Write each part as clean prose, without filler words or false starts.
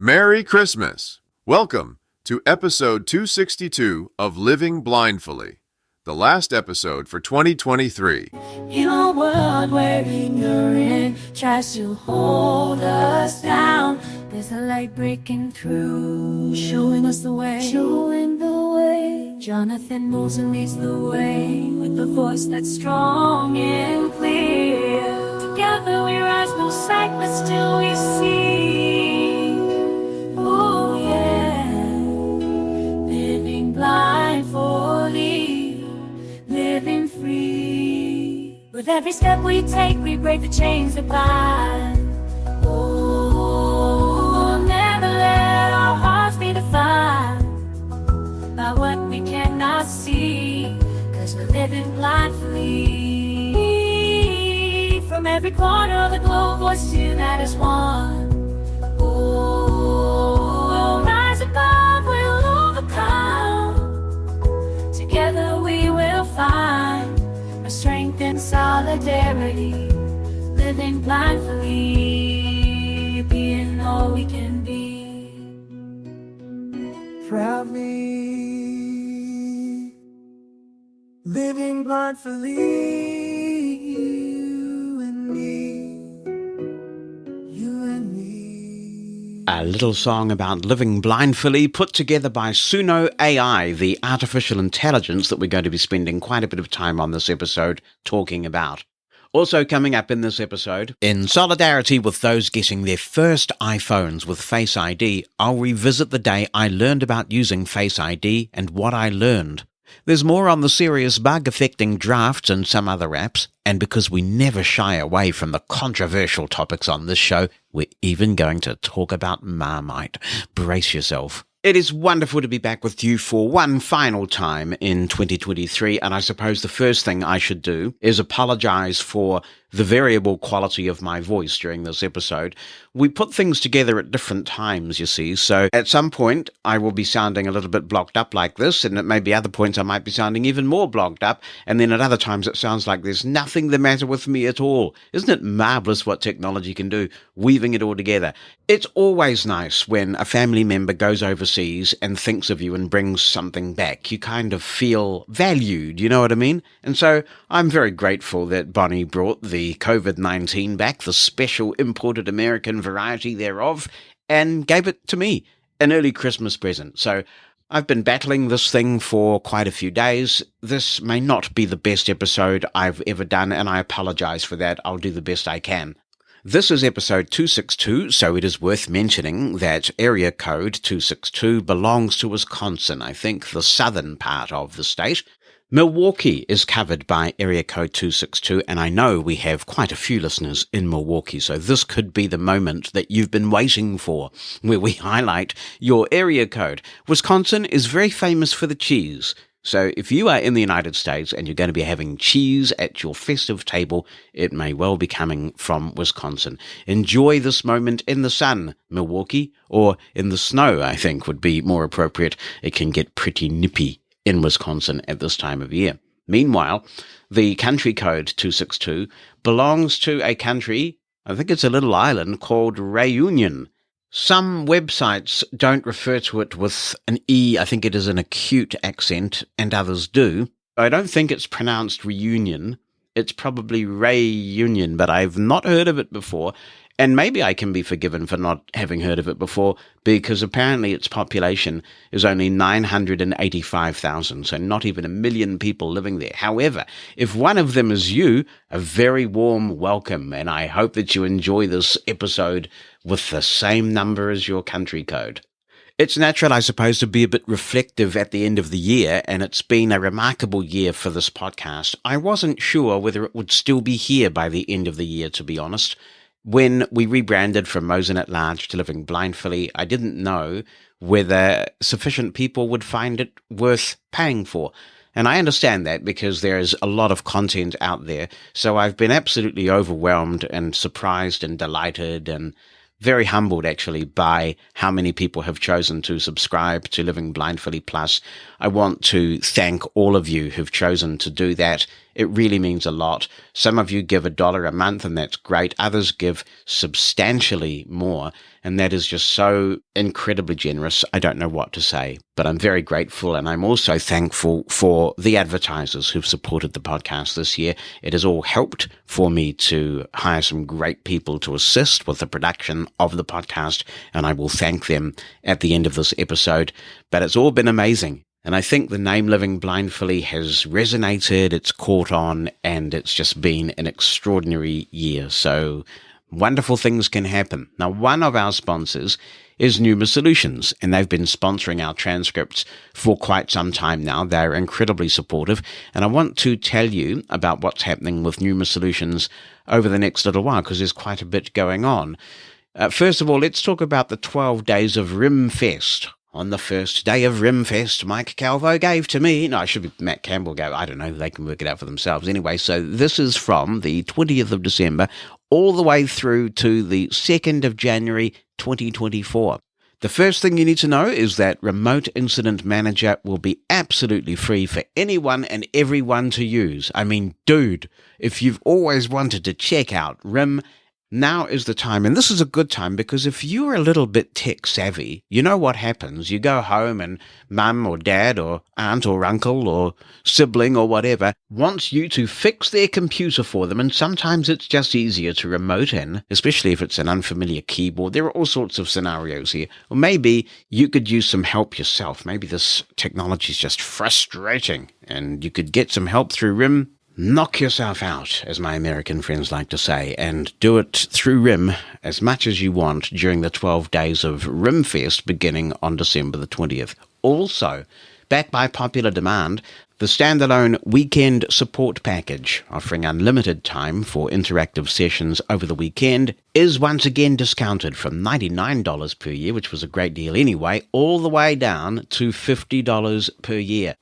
Merry Christmas! Welcome to episode 262 of Living Blindfully, the last episode for 2023. In a world where ignorance tries to hold us down, there's a light breaking through, showing us the way. Jonathan moves and leads the way with a voice that's strong and clear. Together we rise, no sight, but still we see. Oh yeah, living blindfully, living free. With every step we take, we break the chains that bind. Oh, never let our hearts be defined by what we cannot see, 'cause we're living blindfully. From every corner of the globe, voices unite as one. Oh, rise above, we'll overcome. Together we will find our strength and solidarity. Living blindfully, being all we can be. Proudly living blindfully, you and me. A little song about living blindfully put together by Suno.ai, the artificial intelligence that we're going to be spending quite a bit of time on this episode talking about. Also coming up in this episode, in solidarity with those getting their first iPhones with Face ID, I'll revisit the day I learned about using Face ID and what I learned. There's more on the serious bug affecting drafts and some other apps, and because we never shy away from the controversial topics on this show, we're even going to talk about Marmite. Brace yourself. It is wonderful to be back with you for one final time in 2023, and I suppose the first thing I should do is apologize for the variable quality of my voice during this episode. We put things together at different times, you see, so at some point I will be sounding a little bit blocked up like this, and at maybe other points I might be sounding even more blocked up, and then at other times it sounds like there's nothing the matter with me at all. Isn't it marvellous what technology can do, weaving it all together? It's always nice when a family member goes overseas and thinks of you and brings something back. You kind of feel valued, you know what I mean? And so I'm very grateful that Bonnie brought the COVID-19 back, the special imported American variety thereof, and gave it to me, an early Christmas present. So I've been battling this thing for quite a few days. This may not be the best episode I've ever done, and I apologize for that. I'll do the best I can. This is episode 262, so it is worth mentioning that area code 262 belongs to Wisconsin, I think the southern part of the state. Milwaukee is covered by area code 262, and I know we have quite a few listeners in Milwaukee, so this could be the moment that you've been waiting for, where we highlight your area code. Wisconsin is very famous for the cheese, so if you are in the United States and you're going to be having cheese at your festive table, it may well be coming from Wisconsin. Enjoy this moment in the sun, Milwaukee, or in the snow, I think would be more appropriate. It can get pretty nippy in Wisconsin at this time of year. Meanwhile, the country code 262 belongs to a country, I think it's a little island, called Reunion. Some websites don't refer to it with an E, I think it is an acute accent, and others do. I don't think it's pronounced reunion. It's probably Reunion, but I've not heard of it before. And maybe I can be forgiven for not having heard of it before, because apparently its population is only 985,000, so not even 1 million people living there. However, if one of them is you, a very warm welcome, and I hope that you enjoy this episode with the same number as your country code. It's natural, I suppose, to be a bit reflective at the end of the year, and it's been a remarkable year for this podcast. I wasn't sure whether it would still be here by the end of the year, to be honest. When we rebranded from Mosen at Large to Living Blindfully, I didn't know whether sufficient people would find it worth paying for. And I understand that because there's a lot of content out there. So I've been absolutely overwhelmed and surprised and delighted and very humbled, actually, by how many people have chosen to subscribe to Living Blindfully Plus. I want to thank all of you who've chosen to do that It really means a lot. Some of you give $1 a month, and that's great. Others give substantially more, and that is just so incredibly generous. I don't know what to say, but I'm very grateful, and I'm also thankful for the advertisers who've supported the podcast this year. It has all helped for me to hire some great people to assist with the production of the podcast, and I will thank them at the end of this episode. But it's all been amazing. And I think the name Living Blindfully has resonated, it's caught on, and it's just been an extraordinary year. So wonderful things can happen. Now, one of our sponsors is Numa Solutions, and they've been sponsoring our transcripts for quite some time now. They're incredibly supportive, and I want to tell you about what's happening with Numa Solutions over the next little while, because there's quite a bit going on. First of all, let's talk about the 12 days of Rimfest. On the first day of Rimfest, Mike Calvo gave to me... No, it should be Matt Campbell gave. I don't know. They can work it out for themselves. Anyway, so this is from the 20th of December all the way through to the 2nd of January 2024. The first thing you need to know is that Remote Incident Manager will be absolutely free for anyone and everyone to use. I mean, dude, if you've always wanted to check out RIM, now is the time. And this is a good time because if you're a little bit tech savvy, you know what happens. You go home and mum or dad or aunt or uncle or sibling or whatever wants you to fix their computer for them. And sometimes it's just easier to remote in, especially if it's an unfamiliar keyboard. There are all sorts of scenarios here. Or maybe you could use some help yourself. Maybe this technology is just frustrating and you could get some help through RIM. Knock yourself out, as my American friends like to say, and do it through RIM as much as you want during the 12 days of Rimfest beginning on December the 20th. Also, back by popular demand, the standalone weekend support package, offering unlimited time for interactive sessions over the weekend, is once again discounted from $99 per year, which was a great deal anyway, all the way down to $50 per year.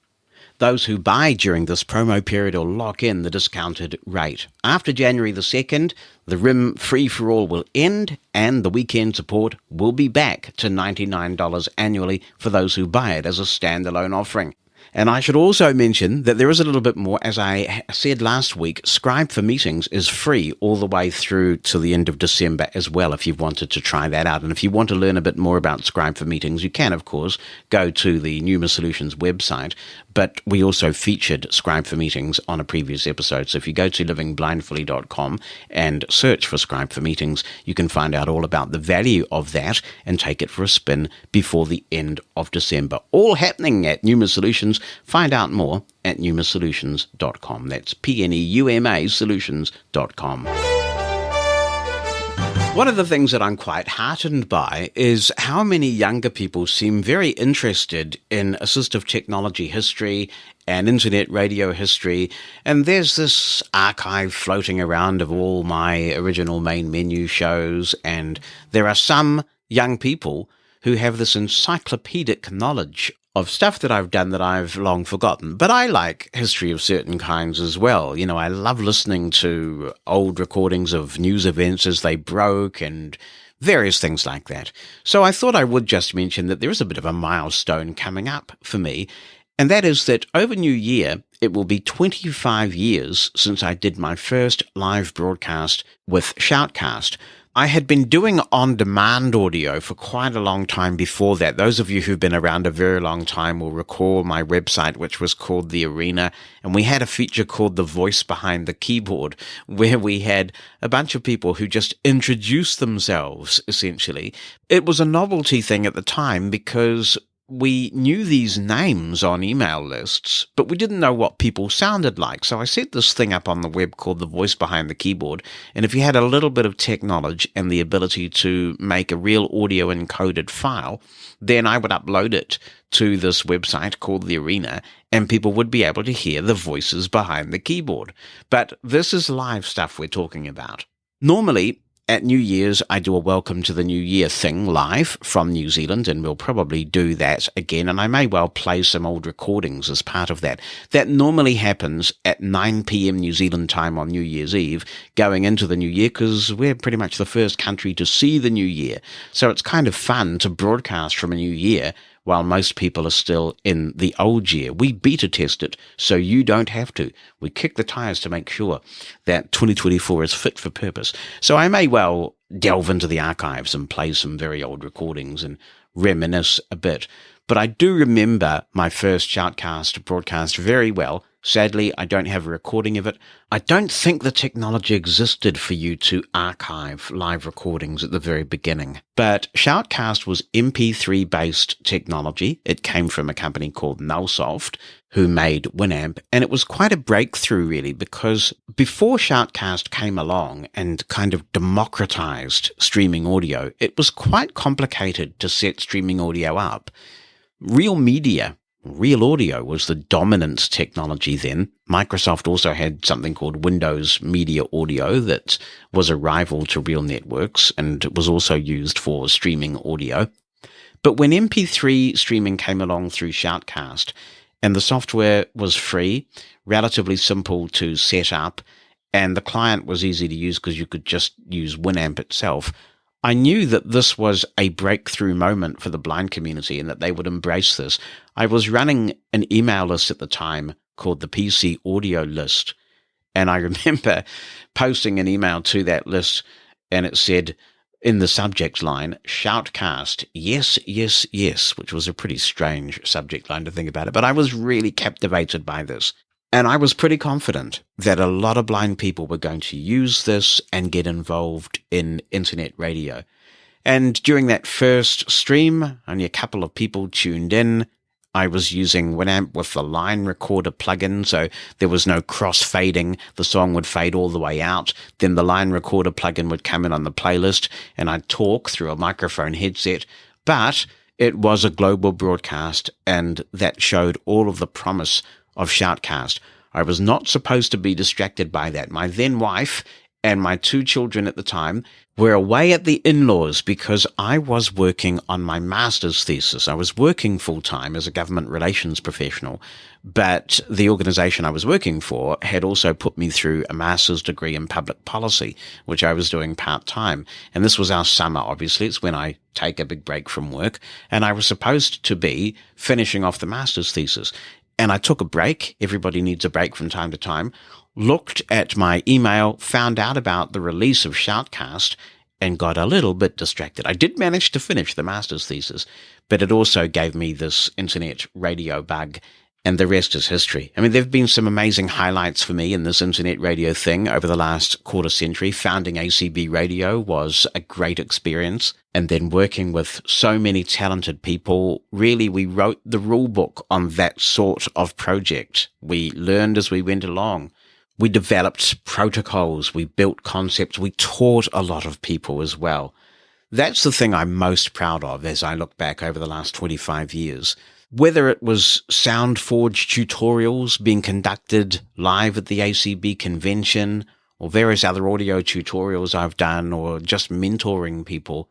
Those who buy during this promo period will lock in the discounted rate. After January the 2nd, the RIM free-for-all will end and the weekend support will be back to $99 annually for those who buy it as a standalone offering. And I should also mention that there is a little bit more. As I said last week, Scribe for Meetings is free all the way through to the end of December as well, if you've wanted to try that out. And if you want to learn a bit more about Scribe for Meetings, you can, of course, go to the Numa Solutions website. But we also featured Scribe for Meetings on a previous episode. So if you go to livingblindfully.com and search for Scribe for Meetings, you can find out all about the value of that and take it for a spin before the end of December. All happening at Numa Solutions. Find out more at pneumasolutions.com. That's PNEUMA solutions.com. One of the things that I'm quite heartened by is how many younger people seem very interested in assistive technology history and internet radio history. And there's this archive floating around of all my original main menu shows, and there are some young people who have this encyclopedic knowledge of stuff that I've done that I've long forgotten. But I like history of certain kinds as well. You know, I love listening to old recordings of news events as they broke and various things like that. So I thought I would just mention that there is a bit of a milestone coming up for me, and that is that over New Year, it will be 25 years since I did my first live broadcast with Shoutcast. I had been doing on-demand audio for quite a long time before that. Those of you who've been around a very long time will recall my website, which was called The Arena, and we had a feature called The Voice Behind the Keyboard, where we had a bunch of people who just introduced themselves, essentially. It was a novelty thing at the time because we knew these names on email lists, but we didn't know what people sounded like. So I set this thing up on the web called The Voice Behind the Keyboard. And if you had a little bit of tech knowledge and the ability to make a real audio encoded file, then I would upload it to this website called The Arena, and people would be able to hear the voices behind the keyboard. But this is live stuff we're talking about. Normally, at New Year's, I do a Welcome to the New Year thing live from New Zealand, and we'll probably do that again, and I may well play some old recordings as part of that. That normally happens at 9 p.m. New Zealand time on New Year's Eve, going into the new year, because we're pretty much the first country to see the new year. So it's kind of fun to broadcast from a new year while most people are still in the old year. We beta test it so you don't have to. We kick the tires to make sure that 2024 is fit for purpose. So I may well delve into the archives and play some very old recordings and reminisce a bit. But I do remember my first Shoutcast broadcast very well. Sadly, I don't have a recording of it. I don't think the technology existed for you to archive live recordings at the very beginning. But Shoutcast was MP3-based technology. It came from a company called Nullsoft, who made Winamp, and it was quite a breakthrough, really, because before Shoutcast came along and kind of democratized streaming audio, it was quite complicated to set streaming audio up. Real audio was the dominant technology then. Microsoft also had something called Windows Media Audio that was a rival to Real Networks and was also used for streaming audio. But when MP3 streaming came along through Shoutcast, and the software was free, relatively simple to set up, and the client was easy to use because you could just use Winamp itself, I knew that this was a breakthrough moment for the blind community and that they would embrace this. I was running an email list at the time called the PC Audio List, and I remember posting an email to that list, and it said in the subject line, Shoutcast, yes, yes, yes, which was a pretty strange subject line to think about it, but I was really captivated by this. And I was pretty confident that a lot of blind people were going to use this and get involved in internet radio. And during that first stream, only a couple of people tuned in. I was using Winamp with the line recorder plugin, so there was no cross-fading. The song would fade all the way out. Then the line recorder plugin would come in on the playlist, and I'd talk through a microphone headset. But it was a global broadcast, and that showed all of the promise of Shoutcast. I was not supposed to be distracted by that. My then wife and my 2 children at the time were away at the in-laws because I was working on my master's thesis. I was working full-time as a government relations professional, but the organization I was working for had also put me through a master's degree in public policy, which I was doing part-time. And this was our summer, obviously. It's when I take a big break from work, and I was supposed to be finishing off the master's thesis. And I took a break. Everybody needs a break from time to time. Looked at my email, found out about the release of Shoutcast, and got a little bit distracted. I did manage to finish the master's thesis, but it also gave me this internet radio bug, and the rest is history. I mean, there have been some amazing highlights for me in this internet radio thing over the last quarter century. Founding ACB Radio was a great experience. And then working with so many talented people, really, we wrote the rule book on that sort of project. We learned as we went along. We developed protocols. We built concepts. We taught a lot of people as well. That's the thing I'm most proud of as I look back over the last 25 years. Whether it was SoundForge tutorials being conducted live at the ACB convention, or various other audio tutorials I've done, or just mentoring people,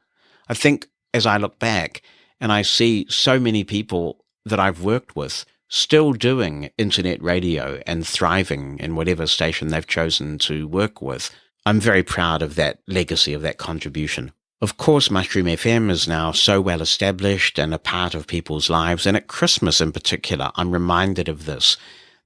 I think as I look back and I see so many people that I've worked with still doing internet radio and thriving in whatever station they've chosen to work with, I'm very proud of that legacy, of that contribution. Of course, Mushroom FM is now so well established and a part of people's lives, and at Christmas in particular, I'm reminded of this,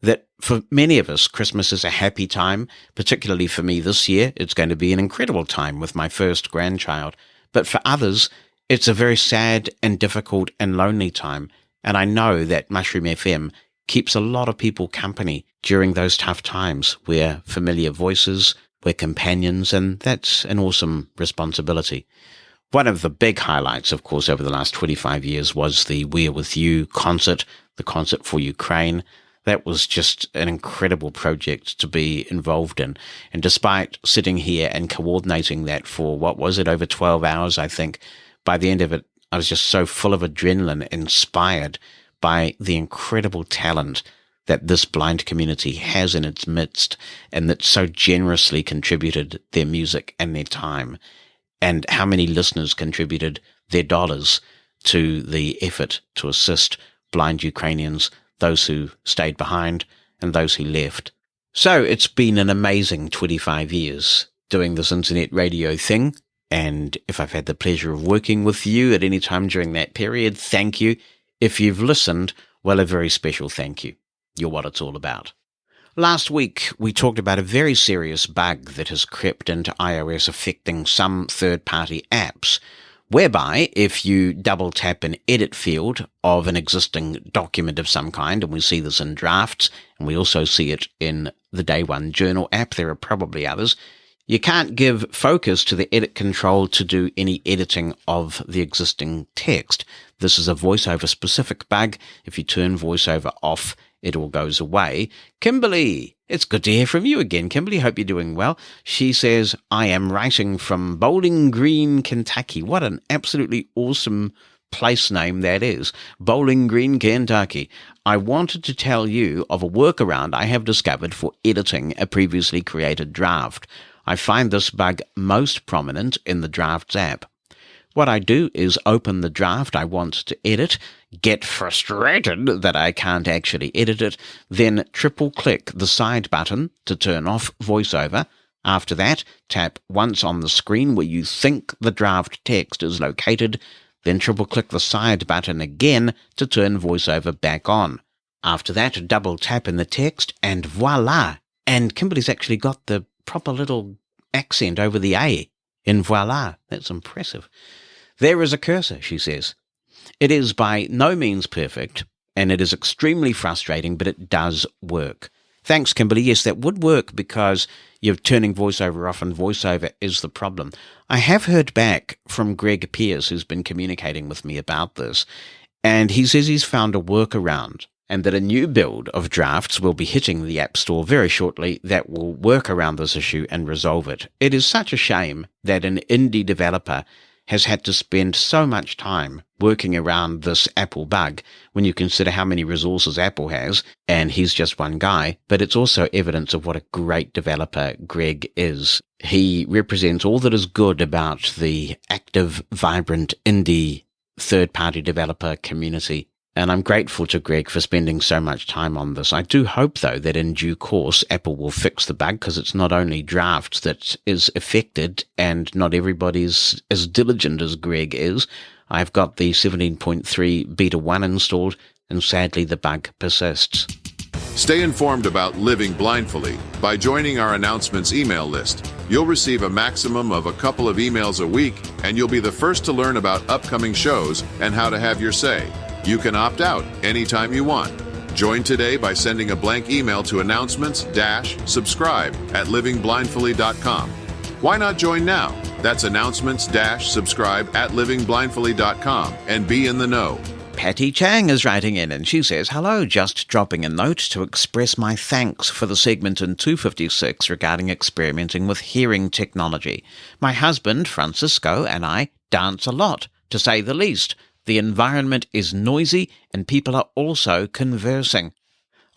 that for many of us, Christmas is a happy time. Particularly for me this year, it's going to be an incredible time with my first grandchild. But for others, it's a very sad and difficult and lonely time. And I know that Mushroom FM keeps a lot of people company during those tough times. We're familiar voices, we're companions, and that's an awesome responsibility. One of the big highlights, of course, over the last 25 years was the We're With You concert, the concert for Ukraine. That was just an incredible project to be involved in. And despite sitting here and coordinating that for, what was it, over 12 hours, I think, by the end of it, I was just so full of adrenaline, inspired by the incredible talent that this blind community has in its midst, and that so generously contributed their music and their time, and how many listeners contributed their dollars to the effort to assist blind Ukrainians, those who stayed behind and those who left. So it's been an amazing 25 years doing this internet radio thing. And if I've had the pleasure of working with you at any time during that period, thank you. If you've listened, well, a very special thank you. You're what it's all about. Last week, we talked about a very serious bug that has crept into iOS affecting some third-party apps, whereby if you double-tap an edit field of an existing document of some kind, and we see this in drafts, and we also see it in the Day One Journal app, there are probably others, you can't give focus to the edit control to do any editing of the existing text. This is a VoiceOver-specific bug. If you turn VoiceOver off, it all goes away. Kimberly, it's good to hear from you again. Kimberly, hope you're doing well. She says, I am writing from Bowling Green, Kentucky. What an absolutely awesome place name that is. Bowling Green, Kentucky. I wanted to tell you of a workaround I have discovered for editing a previously created draft. I find this bug most prominent in the Drafts app. What I do is open the draft I want to edit, get frustrated that I can't actually edit it, then triple-click the side button to turn off VoiceOver. After that, tap once on the screen where you think the draft text is located, then triple-click the side button again to turn VoiceOver back on. After that, double-tap in the text, and voila! And Kimberly's actually got the proper little accent over the A in voila. That's impressive. There is a cursor, she says. It is by no means perfect, and it is extremely frustrating, but it does work. Thanks, Kimberly. Yes, that would work because you're turning VoiceOver off, and VoiceOver is the problem. I have heard back from Greg Pierce, who's been communicating with me about this, and he says he's found a workaround, and that a new build of Drafts will be hitting the App Store very shortly that will work around this issue and resolve it. It is such a shame that an indie developer has had to spend so much time working around this Apple bug when you consider how many resources Apple has, and he's just one guy, but it's also evidence of what a great developer Greg is. He represents all that is good about the active, vibrant, indie, third-party developer community. And I'm grateful to Greg for spending so much time on this. I do hope, though, that in due course Apple will fix the bug, because it's not only Drafts that is affected, and not everybody's as diligent as Greg is. I've got the 17.3 Beta 1 installed, and sadly the bug persists. Stay informed about Living Blindfully by joining our announcements email list. You'll receive a maximum of a couple of emails a week, and you'll be the first to learn about upcoming shows and how to have your say. You can opt out anytime you want. Join today by sending a blank email to announcements-subscribe@livingblindfully.com. Why not join now? That's announcements-subscribe@livingblindfully.com and be in the know. Patty Chang is writing in, and she says, hello, just dropping a note to express my thanks for the segment in 256 regarding experimenting with hearing technology. My husband, Francisco, and I dance a lot, to say the least. The environment is noisy, and people are also conversing.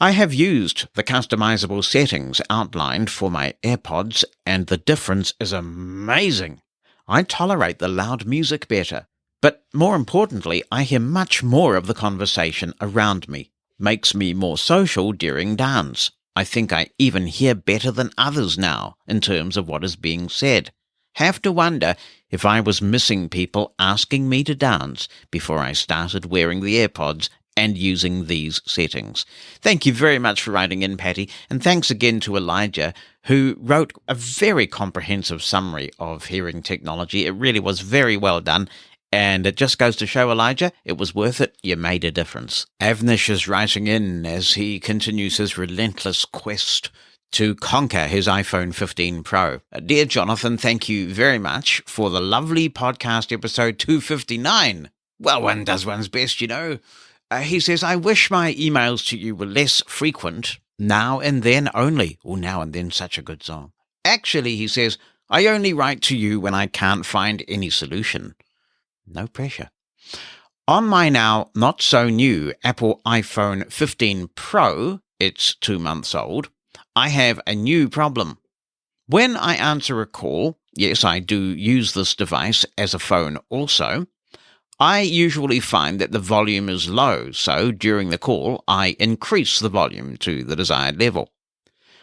I have used the customizable settings outlined for my AirPods, and the difference is amazing. I tolerate the loud music better, but more importantly, I hear much more of the conversation around me. Makes me more social during dance. I think I even hear better than others now in terms of what is being said. Have to wonder if I was missing people asking me to dance before I started wearing the AirPods and using these settings. Thank you very much for writing in, Patty, and thanks again to Elijah, who wrote a very comprehensive summary of hearing technology. It really was very well done, and it just goes to show, Elijah, it was worth it. You made a difference. Avnish is writing in as he continues his relentless quest to conquer his iPhone 15 Pro. Dear Jonathan, thank you very much for the lovely podcast episode 259. Well, one does one's best, you know. He says, I wish my emails to you were less frequent, now and then only. Oh, now and then, such a good song. Actually, he says, I only write to you when I can't find any solution. No pressure. On my now not so new Apple iPhone 15 Pro, it's 2 months old, I have a new problem. When I answer a call, yes, I do use this device as a phone also, I usually find that the volume is low, so during the call, I increase the volume to the desired level.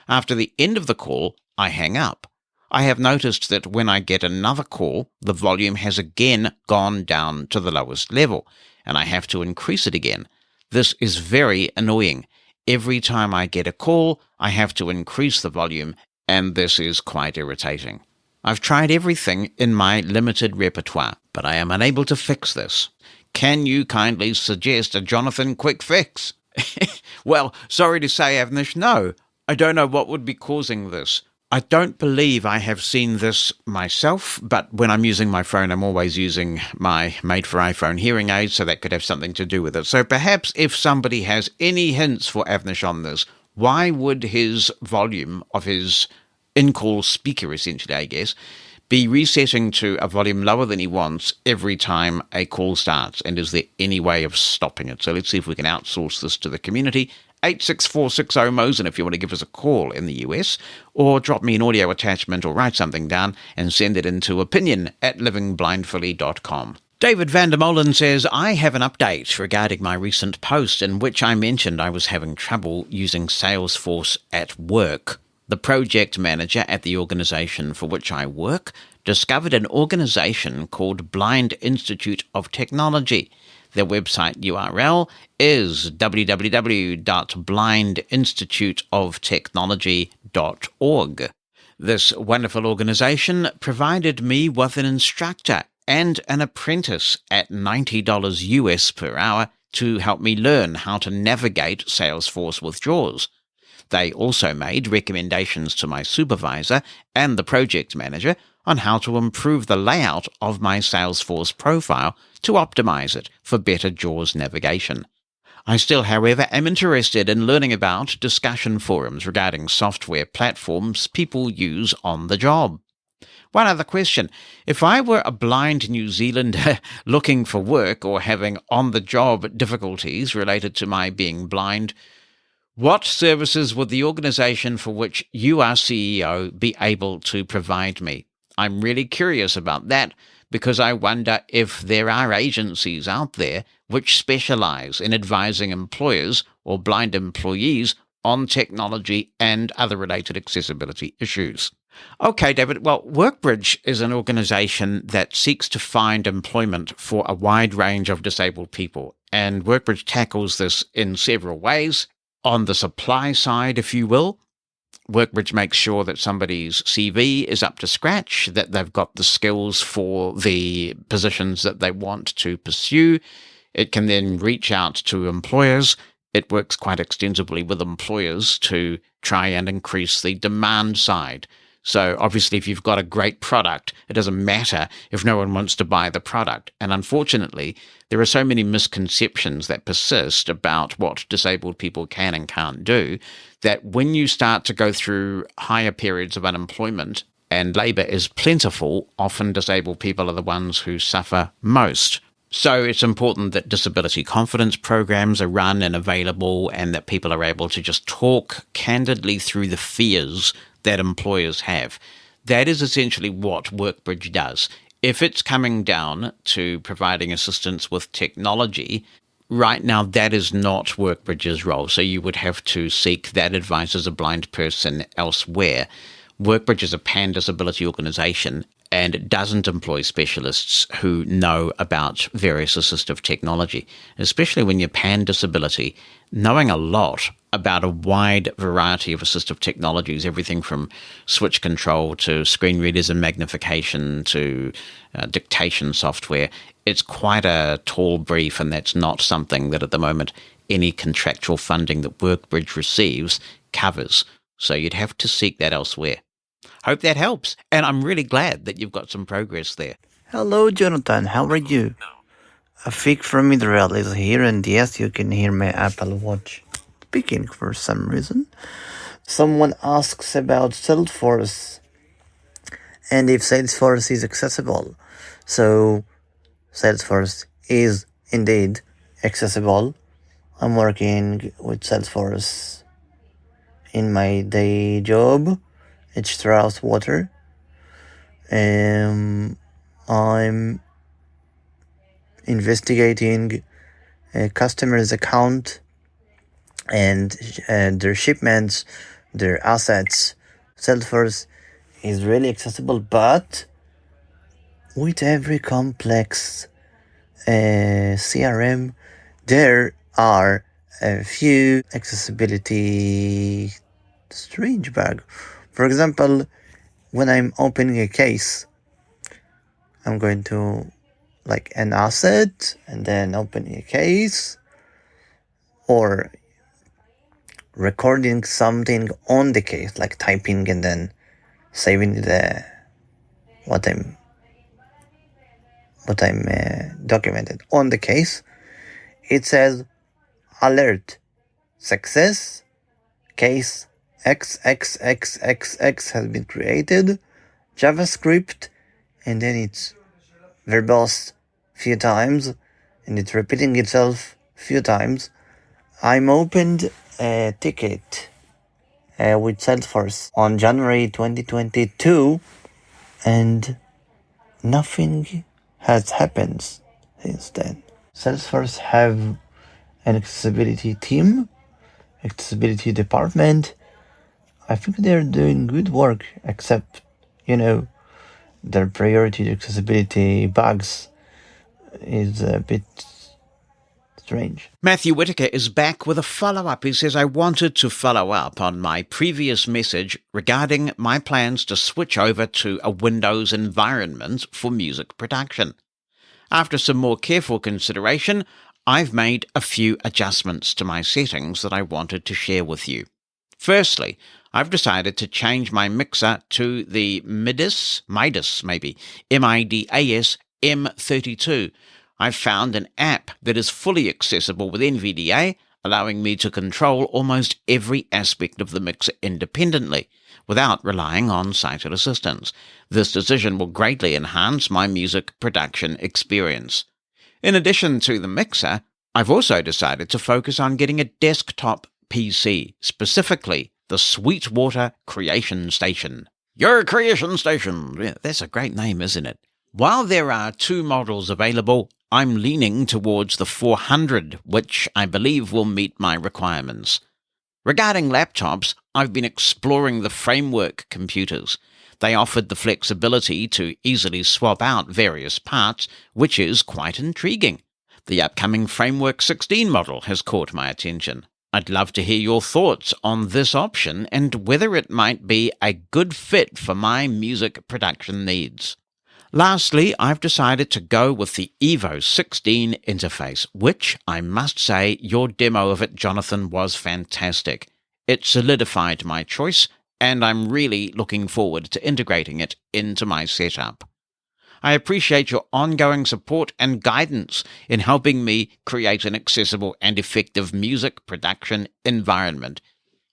After the end of the call, I hang up. I have noticed that when I get another call, the volume has again gone down to the lowest level, and I have to increase it again. This is very annoying. Every time I get a call, I have to increase the volume, and this is quite irritating. I've tried everything in my limited repertoire, but I am unable to fix this. Can you kindly suggest a Jonathan quick fix? Well, sorry to say, Avnish, no. I don't know what would be causing this. I don't believe I have seen this myself, but when I'm using my phone, I'm always using my made-for-iPhone hearing aids, so that could have something to do with it. So perhaps if somebody has any hints for Avnish on this, why would his volume of his in-call speaker, essentially, I guess, be resetting to a volume lower than he wants every time a call starts? And is there any way of stopping it? So let's see if we can outsource this to the community. 86460-MOSEN if you want to give us a call in the US, or drop me an audio attachment or write something down and send it into opinion@livingblindfully.com. David Vandermolen says, I have an update regarding my recent post in which I mentioned I was having trouble using Salesforce at work. The project manager at the organization for which I work discovered an organization called Blind Institute of Technology. Their website URL is www.blindinstituteoftechnology.org. This wonderful organization provided me with an instructor and an apprentice at $90 US per hour to help me learn how to navigate Salesforce withdrawals. They also made recommendations to my supervisor and the project manager on how to improve the layout of my Salesforce profile to optimize it for better JAWS navigation. I still, however, am interested in learning about discussion forums regarding software platforms people use on the job. One other question. If I were a blind New Zealander looking for work or having on-the-job difficulties related to my being blind, what services would the organization for which you are CEO be able to provide me? I'm really curious about that because I wonder if there are agencies out there which specialize in advising employers or blind employees on technology and other related accessibility issues. Okay, David. Well, Workbridge is an organization that seeks to find employment for a wide range of disabled people, and Workbridge tackles this in several ways. On the supply side, if you will, Workbridge makes sure that somebody's CV is up to scratch, that they've got the skills for the positions that they want to pursue. It can then reach out to employers. It works quite extensively with employers to try and increase the demand side. So obviously, if you've got a great product, it doesn't matter if no one wants to buy the product. And unfortunately, there are so many misconceptions that persist about what disabled people can and can't do that when you start to go through higher periods of unemployment and labour is plentiful, often disabled people are the ones who suffer most. So it's important that disability confidence programs are run and available and that people are able to just talk candidly through the fears that employers have. That is essentially what Workbridge does. If it's coming down to providing assistance with technology, right now that is not Workbridge's role. So you would have to seek that advice as a blind person elsewhere. Workbridge is a pan-disability organisation, and it doesn't employ specialists who know about various assistive technology, especially when you're pan-disability. Knowing a lot about a wide variety of assistive technologies, everything from switch control to screen readers and magnification to dictation software, it's quite a tall brief, and that's not something that at the moment any contractual funding that Workbridge receives covers. So you'd have to seek that elsewhere. Hope that helps, and I'm really glad that you've got some progress there. Hello, Jonathan. How are you? A fig from Israel is here, and yes, you can hear my Apple Watch speaking for some reason. Someone asks about Salesforce and if Salesforce is accessible. So, Salesforce is indeed accessible. I'm working with Salesforce in my day job. It's Strauss Water. I'm investigating a customer's account and their shipments, their assets. Salesforce is really accessible, but with every complex CRM, there are a few accessibility strange bug. For example, when I'm opening a case, I'm going to like an asset and then opening a case, or recording something on the case, like typing and then saving the what I'm documented on the case. It says alert success, case XXXXX has been created, JavaScript, and then it's verbose few times and it's repeating itself few times. I'm opened a ticket with Salesforce on January 2022 and nothing has happened since then. Salesforce have an accessibility team, accessibility department. I think they're doing good work, except, their priority to accessibility bugs is a bit strange. Matthew Whitaker is back with a follow-up. He says, I wanted to follow up on my previous message regarding my plans to switch over to a Windows environment for music production. After some more careful consideration, I've made a few adjustments to my settings that I wanted to share with you. Firstly, I've decided to change my mixer to the Midas M-I-D-A-S M32. I've found an app that is fully accessible with NVDA, allowing me to control almost every aspect of the mixer independently, without relying on sighted assistance. This decision will greatly enhance my music production experience. In addition to the mixer, I've also decided to focus on getting a desktop PC, specifically the Sweetwater Creation Station. Your Creation Station! Yeah, that's a great name, isn't it? While there are 2 models available, I'm leaning towards the 400, which I believe will meet my requirements. Regarding laptops, I've been exploring the Framework computers. They offered the flexibility to easily swap out various parts, which is quite intriguing. The upcoming Framework 16 model has caught my attention. I'd love to hear your thoughts on this option and whether it might be a good fit for my music production needs. Lastly, I've decided to go with the Evo 16 interface, which I must say your demo of it, Jonathan, was fantastic. It solidified my choice, and I'm really looking forward to integrating it into my setup. I appreciate your ongoing support and guidance in helping me create an accessible and effective music production environment.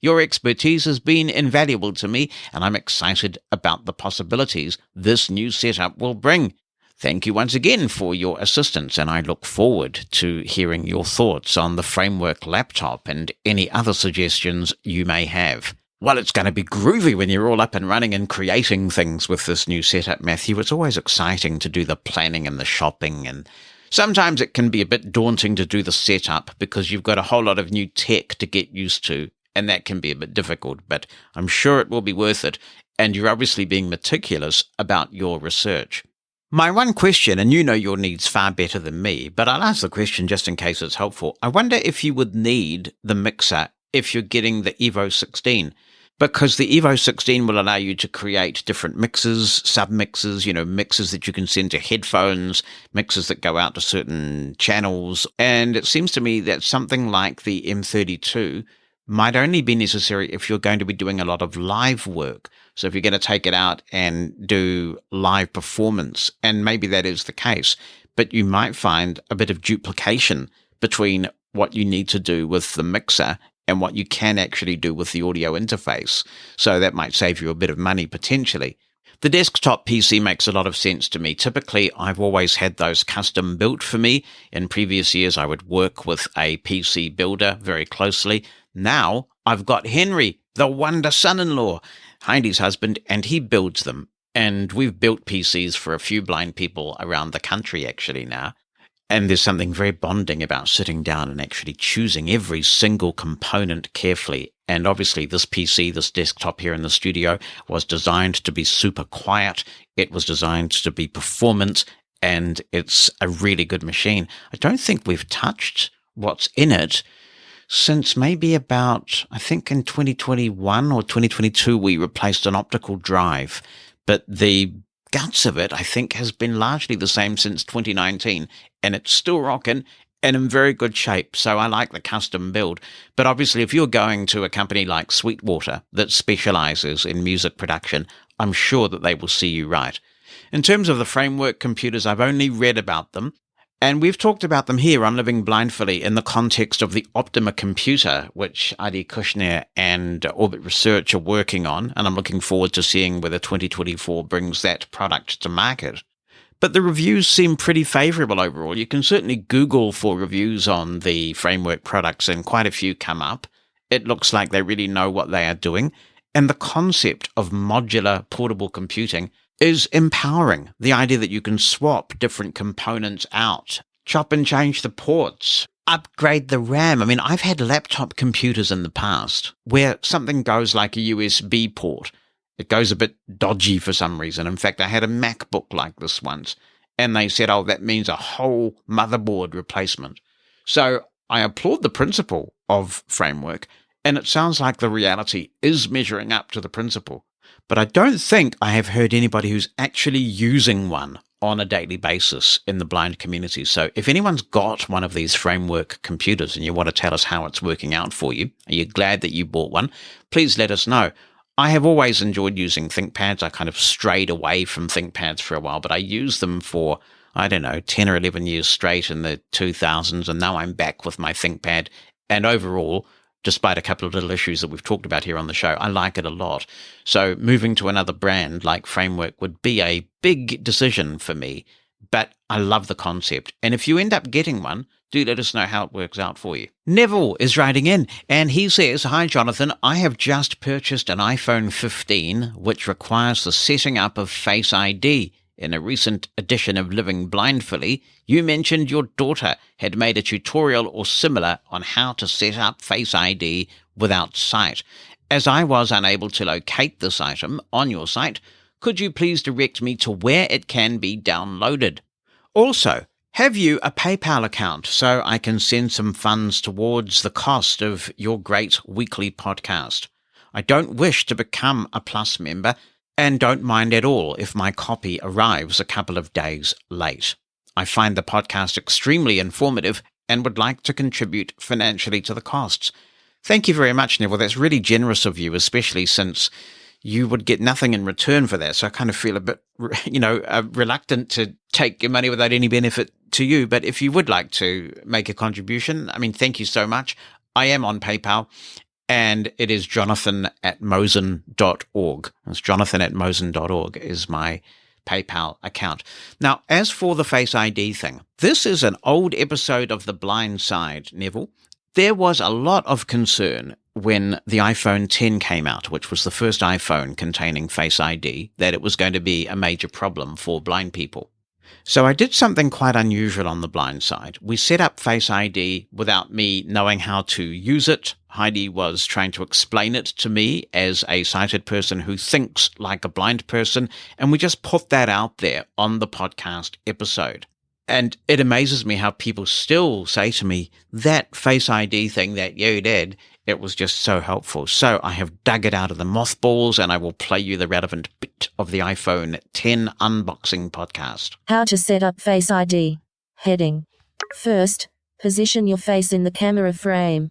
Your expertise has been invaluable to me, and I'm excited about the possibilities this new setup will bring. Thank you once again for your assistance, and I look forward to hearing your thoughts on the Framework laptop and any other suggestions you may have. Well, it's going to be groovy when you're all up and running and creating things with this new setup, Matthew. It's always exciting to do the planning and the shopping, and sometimes it can be a bit daunting to do the setup because you've got a whole lot of new tech to get used to, and that can be a bit difficult, but I'm sure it will be worth it, and you're obviously being meticulous about your research. My one question, and you know your needs far better than me, but I'll ask the question just in case it's helpful. I wonder if you would need the mixer if you're getting the Evo 16. Because the Evo 16 will allow you to create different mixes, sub-mixes, mixes that you can send to headphones, mixes that go out to certain channels. And it seems to me that something like the M32 might only be necessary if you're going to be doing a lot of live work. So if you're going to take it out and do live performance, and maybe that is the case, but you might find a bit of duplication between what you need to do with the mixer and what you can actually do with the audio interface. So that might save you a bit of money potentially. The desktop PC makes a lot of sense to me. Typically, I've always had those custom built for me. In previous years, I would work with a PC builder very closely. Now, I've got Henry, the wonder son-in-law, Heidi's husband, and he builds them. And we've built PCs for a few blind people around the country actually now. And there's something very bonding about sitting down and actually choosing every single component carefully. And obviously this PC, this desktop here in the studio, was designed to be super quiet. It was designed to be performant. and it's a really good machine. I don't think we've touched what's in it since maybe about, I think in 2021 or 2022, we replaced an optical drive, but the guts of it, I think, has been largely the same since 2019, and it's still rocking and in very good shape. So I like the custom build. But obviously, if you're going to a company like Sweetwater that specializes in music production, I'm sure that they will see you right. In terms of the framework computers, I've only read about them, and we've talked about them here on Living Blindfully in the context of the Optima computer, which Adi Kushner and Orbit Research are working on, and I'm looking forward to seeing whether 2024 brings that product to market. But the reviews seem pretty favorable overall. You can certainly Google for reviews on the framework products, and quite a few come up. It looks like they really know what they are doing, and the concept of modular portable computing is empowering. The idea that you can swap different components out, chop and change the ports, upgrade the RAM. I mean, I've had laptop computers in the past where something goes like a USB port. It goes a bit dodgy for some reason. In fact, I had a MacBook like this once, and they said, oh, that means a whole motherboard replacement. So I applaud the principle of framework, and it sounds like the reality is measuring up to the principle. But I don't think I have heard anybody who's actually using one on a daily basis in the blind community. So if anyone's got one of these framework computers and you want to tell us how it's working out for you, are you glad that you bought one? Please let us know. I have always enjoyed using ThinkPads. I kind of strayed away from ThinkPads for a while, but I used them for, 10 or 11 years straight in the 2000s, and now I'm back with my ThinkPad. And overall, despite a couple of little issues that we've talked about here on the show, I like it a lot. So moving to another brand like Framework would be a big decision for me, but I love the concept. And if you end up getting one, do let us know how it works out for you. Neville is writing in, and he says, hi, Jonathan. I have just purchased an iPhone 15, which requires the setting up of Face ID. In a recent edition of Living Blindfully, you mentioned your daughter had made a tutorial or similar on how to set up Face ID without sight. As I was unable to locate this item on your site, could you please direct me to where it can be downloaded? Also, have you a PayPal account so I can send some funds towards the cost of your great weekly podcast? I don't wish to become a Plus member, and don't mind at all if my copy arrives a couple of days late. I find the podcast extremely informative and would like to contribute financially to the costs. Thank you very much, Neville. That's really generous of you, especially since you would get nothing in return for that. So I kind of feel a bit, reluctant to take your money without any benefit to you. But if you would like to make a contribution, thank you so much. I am on PayPal, and it is jonathan@mosen.org. It's jonathan@mosen.org is my PayPal account. Now, as for the Face ID thing, this is an old episode of The Blind Side, Neville. There was a lot of concern when the iPhone X came out, which was the first iPhone containing Face ID, that it was going to be a major problem for blind people. So I did something quite unusual on The Blind Side. We set up Face ID without me knowing how to use it. Heidi was trying to explain it to me as a sighted person who thinks like a blind person, and we just put that out there on the podcast episode. And it amazes me how people still say to me, that Face ID thing that you did, it was just so helpful. So I have dug it out of the mothballs, and I will play you the relevant bit of the iPhone X unboxing podcast. How to set up Face ID. Heading. First, position your face in the camera frame.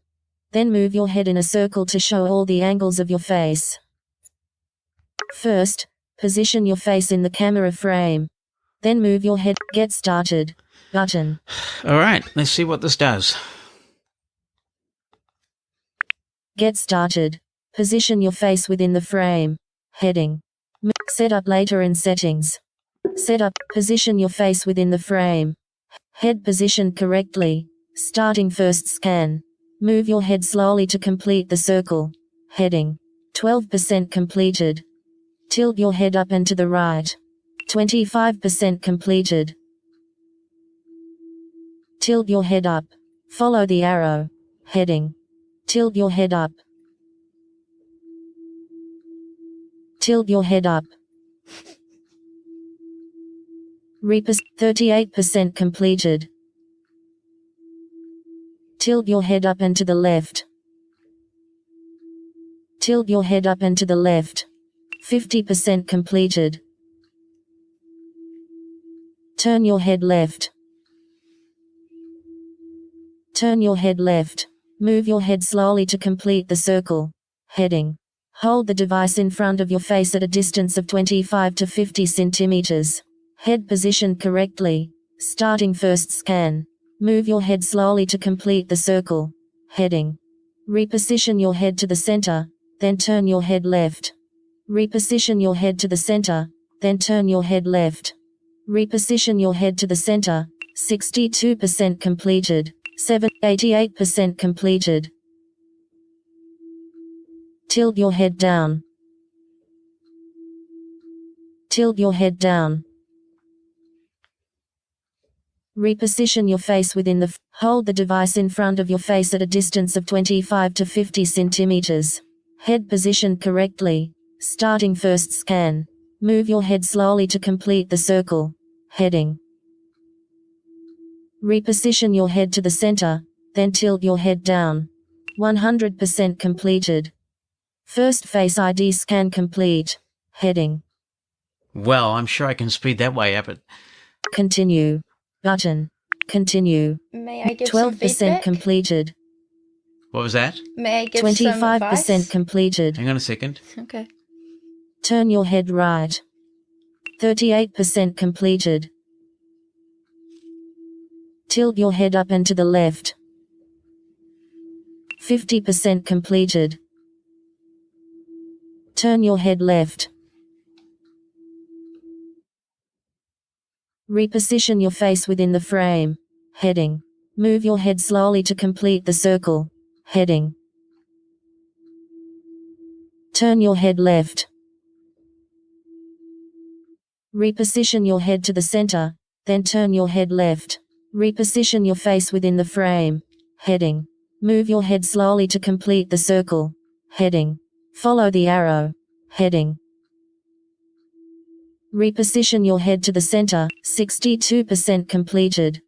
Then move your head in a circle to show all the angles of your face. First, position your face in the camera frame. Then move your head. Get started. Button. All right, let's see what this does. Get started. Position your face within the frame. Heading. Set up later in settings. Set up. Position your face within the frame. Head positioned correctly. Starting first scan. Move your head slowly to complete the circle. Heading. 12% completed. Tilt your head up and to the right. 25% completed. Tilt your head up. Follow the arrow. Heading. Tilt your head up. Tilt your head up. 38% completed. Tilt your head up and to the left. Tilt your head up and to the left. 50% completed. Turn your head left. Turn your head left. Move your head slowly to complete the circle. Heading. Hold the device in front of your face at a distance of 25 to 50 centimeters. Head positioned correctly. Starting first scan. Move your head slowly to complete the circle. Heading. Reposition your head to the center, then turn your head left. Reposition your head to the center, then turn your head left. Reposition your head to the center. 62% completed. 88% completed. Tilt your head down. Tilt your head down. Reposition your face within the hold the device in front of your face at a distance of 25 to 50 centimeters. Head positioned correctly. Starting first scan. Move your head slowly to complete the circle. Heading. Reposition your head to the center, then tilt your head down. 100% completed. First Face ID scan complete. Heading. Well, I'm sure I can speed that way up. Continue. Button. Continue. May I give some 12% feedback? completed. What was that? May I give some 25% advice? completed. Hang on a second. Okay. Turn your head right. 38% completed. Tilt your head up and to the left. 50% completed. Turn your head left. Reposition your face within the frame. Heading. Move your head slowly to complete the circle. Heading. Turn your head left. Reposition your head to the center, then turn your head left. Reposition your face within the frame. Heading. Move your head slowly to complete the circle. Heading. Follow the arrow. Heading. Reposition your head to the center. 62% completed.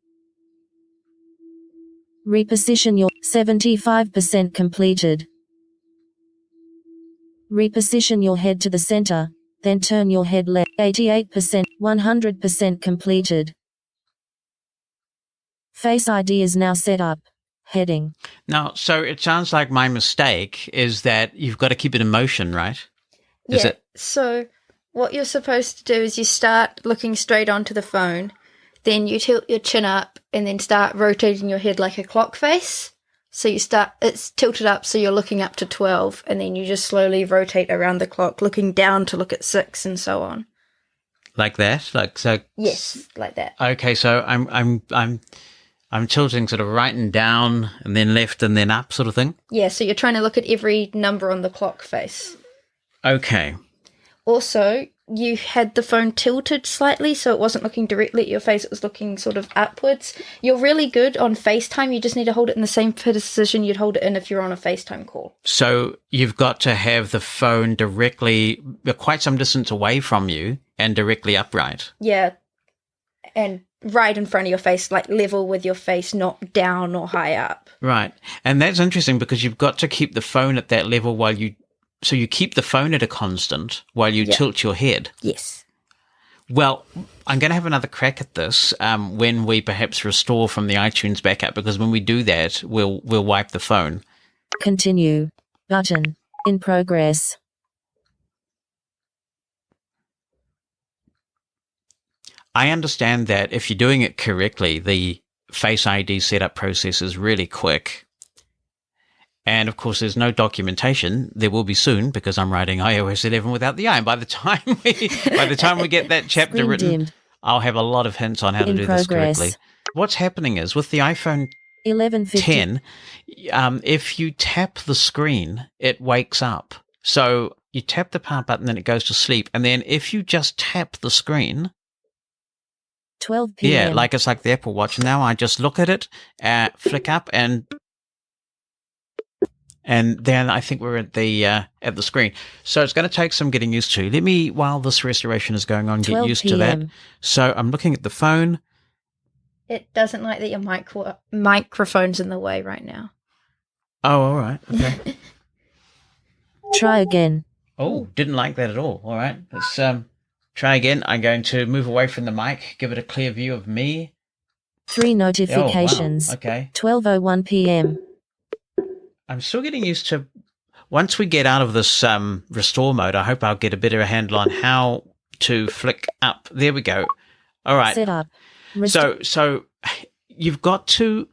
Reposition your 75% completed. Reposition your head to the center, then turn your head left. 88%, 100% completed. Face ID is now set up. Heading. Now, so it sounds like my mistake is that you've got to keep it in motion, right? Is Yeah. it? So what you're supposed to do is you start looking straight onto the phone, then you tilt your chin up and then start rotating your head like a clock face. So it's tilted up so you're looking up to 12 and then you just slowly rotate around the clock, looking down to look at 6 and so on. Like that? Like so? Yes, like that. Okay, so I'm tilting sort of right and down and then left and then up sort of thing? Yeah, so you're trying to look at every number on the clock face. Okay. Also, you had the phone tilted slightly, so it wasn't looking directly at your face, it was looking sort of upwards. You're really good on FaceTime, you just need to hold it in the same position you'd hold it in if you're on a FaceTime call. So you've got to have the phone directly, quite some distance away from you and directly upright. Yeah, and right in front of your face, like level with your face, not down or high up. Right. And that's interesting because you've got to keep the phone at that level so you keep the phone at a constant while you tilt your head. Yes. Well, I'm going to have another crack at this when we perhaps restore from the iTunes backup, because when we do that, we'll wipe the phone. Continue. Button. In progress. I understand that if you're doing it correctly, the Face ID setup process is really quick. And of course, there's no documentation. There will be soon because I'm writing iOS 11 without the I. And by the time we get that chapter Screen written, dimmed. I'll have a lot of hints on how to In do this progress. correctly. What's happening is with the iPhone 11:50. 10, if you tap the screen, it wakes up. So you tap the power button, then it goes to sleep. And then if you just tap the screen, 12 p.m. yeah, like it's like the Apple Watch. Now I just look at it, flick up, and And then I think we're at the screen. So it's going to take some getting used to. Let me, while this restoration is going on, get 12 used to that. PM. So I'm looking at the phone. It doesn't like that your microphone's in the way right now. Oh, all right. Okay. Try again. Oh, didn't like that at all. All right. Let's try again. I'm going to move away from the mic, give it a clear view of me. 3 notifications. Oh, wow. Okay. 12:01 PM. I'm still getting used to, once we get out of this restore mode, I hope I'll get a better handle on how to flick up. There we go. All right. Set up. So you've got to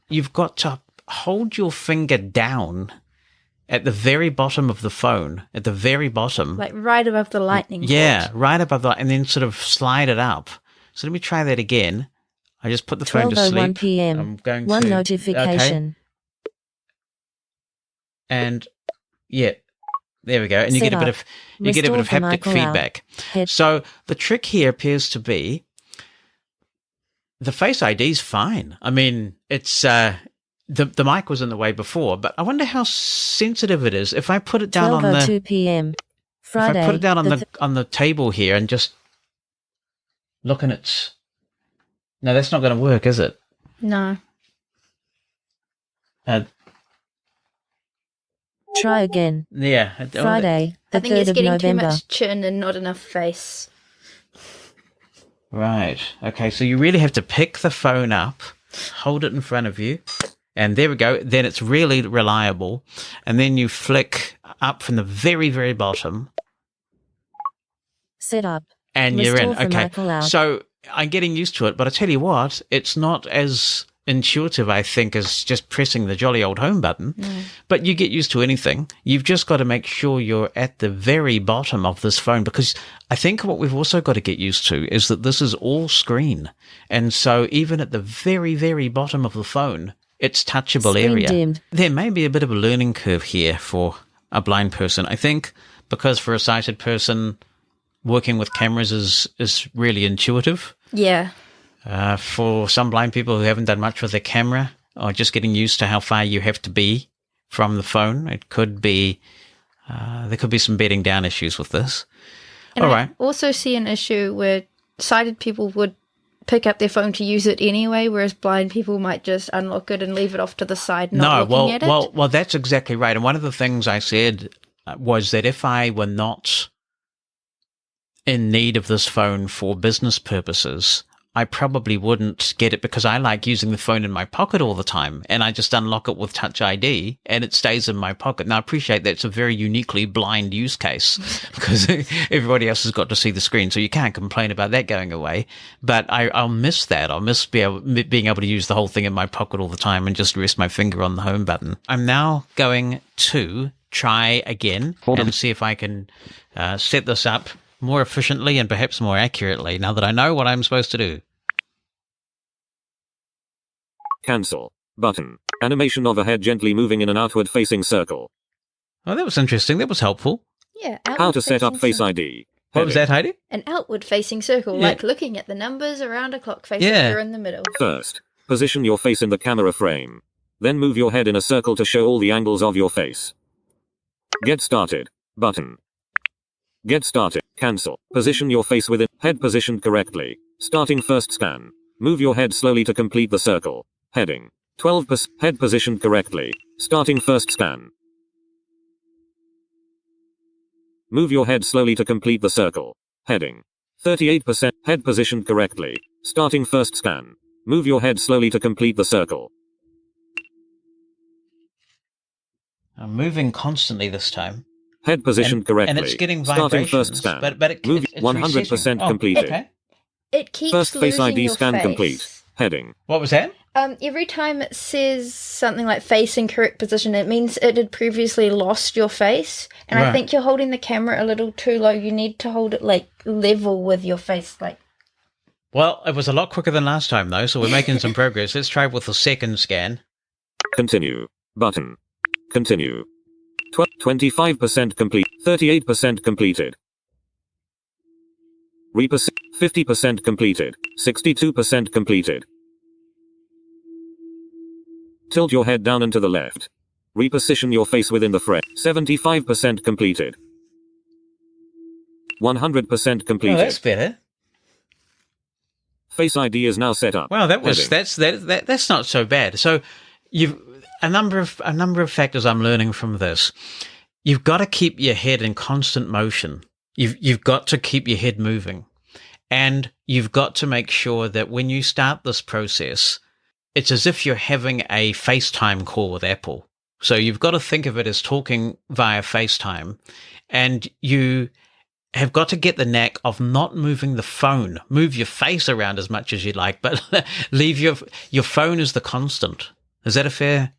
hold your finger down at the very bottom of the phone, at the very bottom. Like right above the lightning Yeah, cord. right above that, and then sort of slide it up. So let me try that again. I just put the phone to 12:01 sleep. PM. I'm going 1 to, notification. Okay. And yeah, there we go. And you Set get a bit up. of Restore haptic from feedback. Head. So the trick here appears to be the Face ID is fine. I mean, it's the mic was in the way before, but I wonder how sensitive it is if I put it down on 12:02 PM. Friday. if I put it down on the on the table here and just look and it's no, that's not going to work, is it? No. Try again. Yeah. Friday, the I think 3rd it's of getting too November. much chin and not enough face. Right. Okay. So you really have to pick the phone up, hold it in front of you, and there we go. Then it's really reliable. And then you flick up from the very, very bottom. Set up. And you're in. Restore from Okay. Michael out. So I'm getting used to it, but I tell you what, it's not as intuitive, I think, as just pressing the jolly old home button. But you get used to anything. You've just got to make sure you're at the very bottom of this phone, because I think what we've also got to get used to is that this is all screen. And so even at the very, very bottom of the phone, it's touchable Screen area. dimmed. There may be a bit of a learning curve here for a blind person. I think because for a sighted person, working with cameras is really intuitive. Yeah. For some blind people who haven't done much with their camera or just getting used to how far you have to be from the phone, it could be, there could be some bedding down issues with this. And All I right. also see an issue where sighted people would pick up their phone to use it anyway, whereas blind people might just unlock it and leave it off to the side, not looking at it. Well, that's exactly right. And one of the things I said was that if I were not in need of this phone for business purposes, I probably wouldn't get it because I like using the phone in my pocket all the time, and I just unlock it with Touch ID and it stays in my pocket. Now, I appreciate that's a very uniquely blind use case because everybody else has got to see the screen, so you can't complain about that going away. But I'll miss that. I'll miss being able to use the whole thing in my pocket all the time and just rest my finger on the home button. I'm now going to try again and see if I can set this up more efficiently and perhaps more accurately now that I know what I'm supposed to do. Cancel. Button. Animation of a head gently moving in an outward facing circle. Oh, that was interesting. That was helpful. Yeah. How to set up outward-facing Face ID. What was that, Heidi? An outward-facing circle, Yeah. like looking at the numbers around a clock face Yeah. if you're in the middle. First, position your face in the camera frame. Then move your head in a circle to show all the angles of your face. Get started. Button. Get started. Cancel. Position your face within. Head positioned correctly. Starting first scan. Move your head slowly to complete the circle. Heading. 12%. Head positioned correctly. Starting first scan. Move your head slowly to complete the circle. Heading. 38%. Head positioned correctly. Starting first scan. Move your head slowly to complete the circle. I'm moving constantly this time. Head positioned correctly. And it's getting Starting vibrations. first scan. But it, Move it's 100% resetting. Oh, completed. okay. It keeps First Face losing ID your scan face. complete. Heading. What was that? Every time it says something like face in correct position, it means it had previously lost your face. And Right. I think you're holding the camera a little too low. You need to hold it like level with your face. Like, Well, it was a lot quicker than last time, though, so we're making some progress. Let's try with the second scan. Continue. Button. Continue. 25% complete. 38% completed. 50% completed. 62% completed. Tilt your head down and to the left. Reposition your face within the frame. 75% completed. 100% Oh, completed. that's better. Face ID is now set up. Wow, Heading. that's not so bad. So you've a number of factors I'm learning from this. You've got to keep your head in constant motion. You've got to keep your head moving. And you've got to make sure that when you start this process, it's as if you're having a FaceTime call with Apple. So you've got to think of it as talking via FaceTime, and you have got to get the knack of not moving the phone. Move your face around as much as you like, but leave your phone as the constant. Is that a fair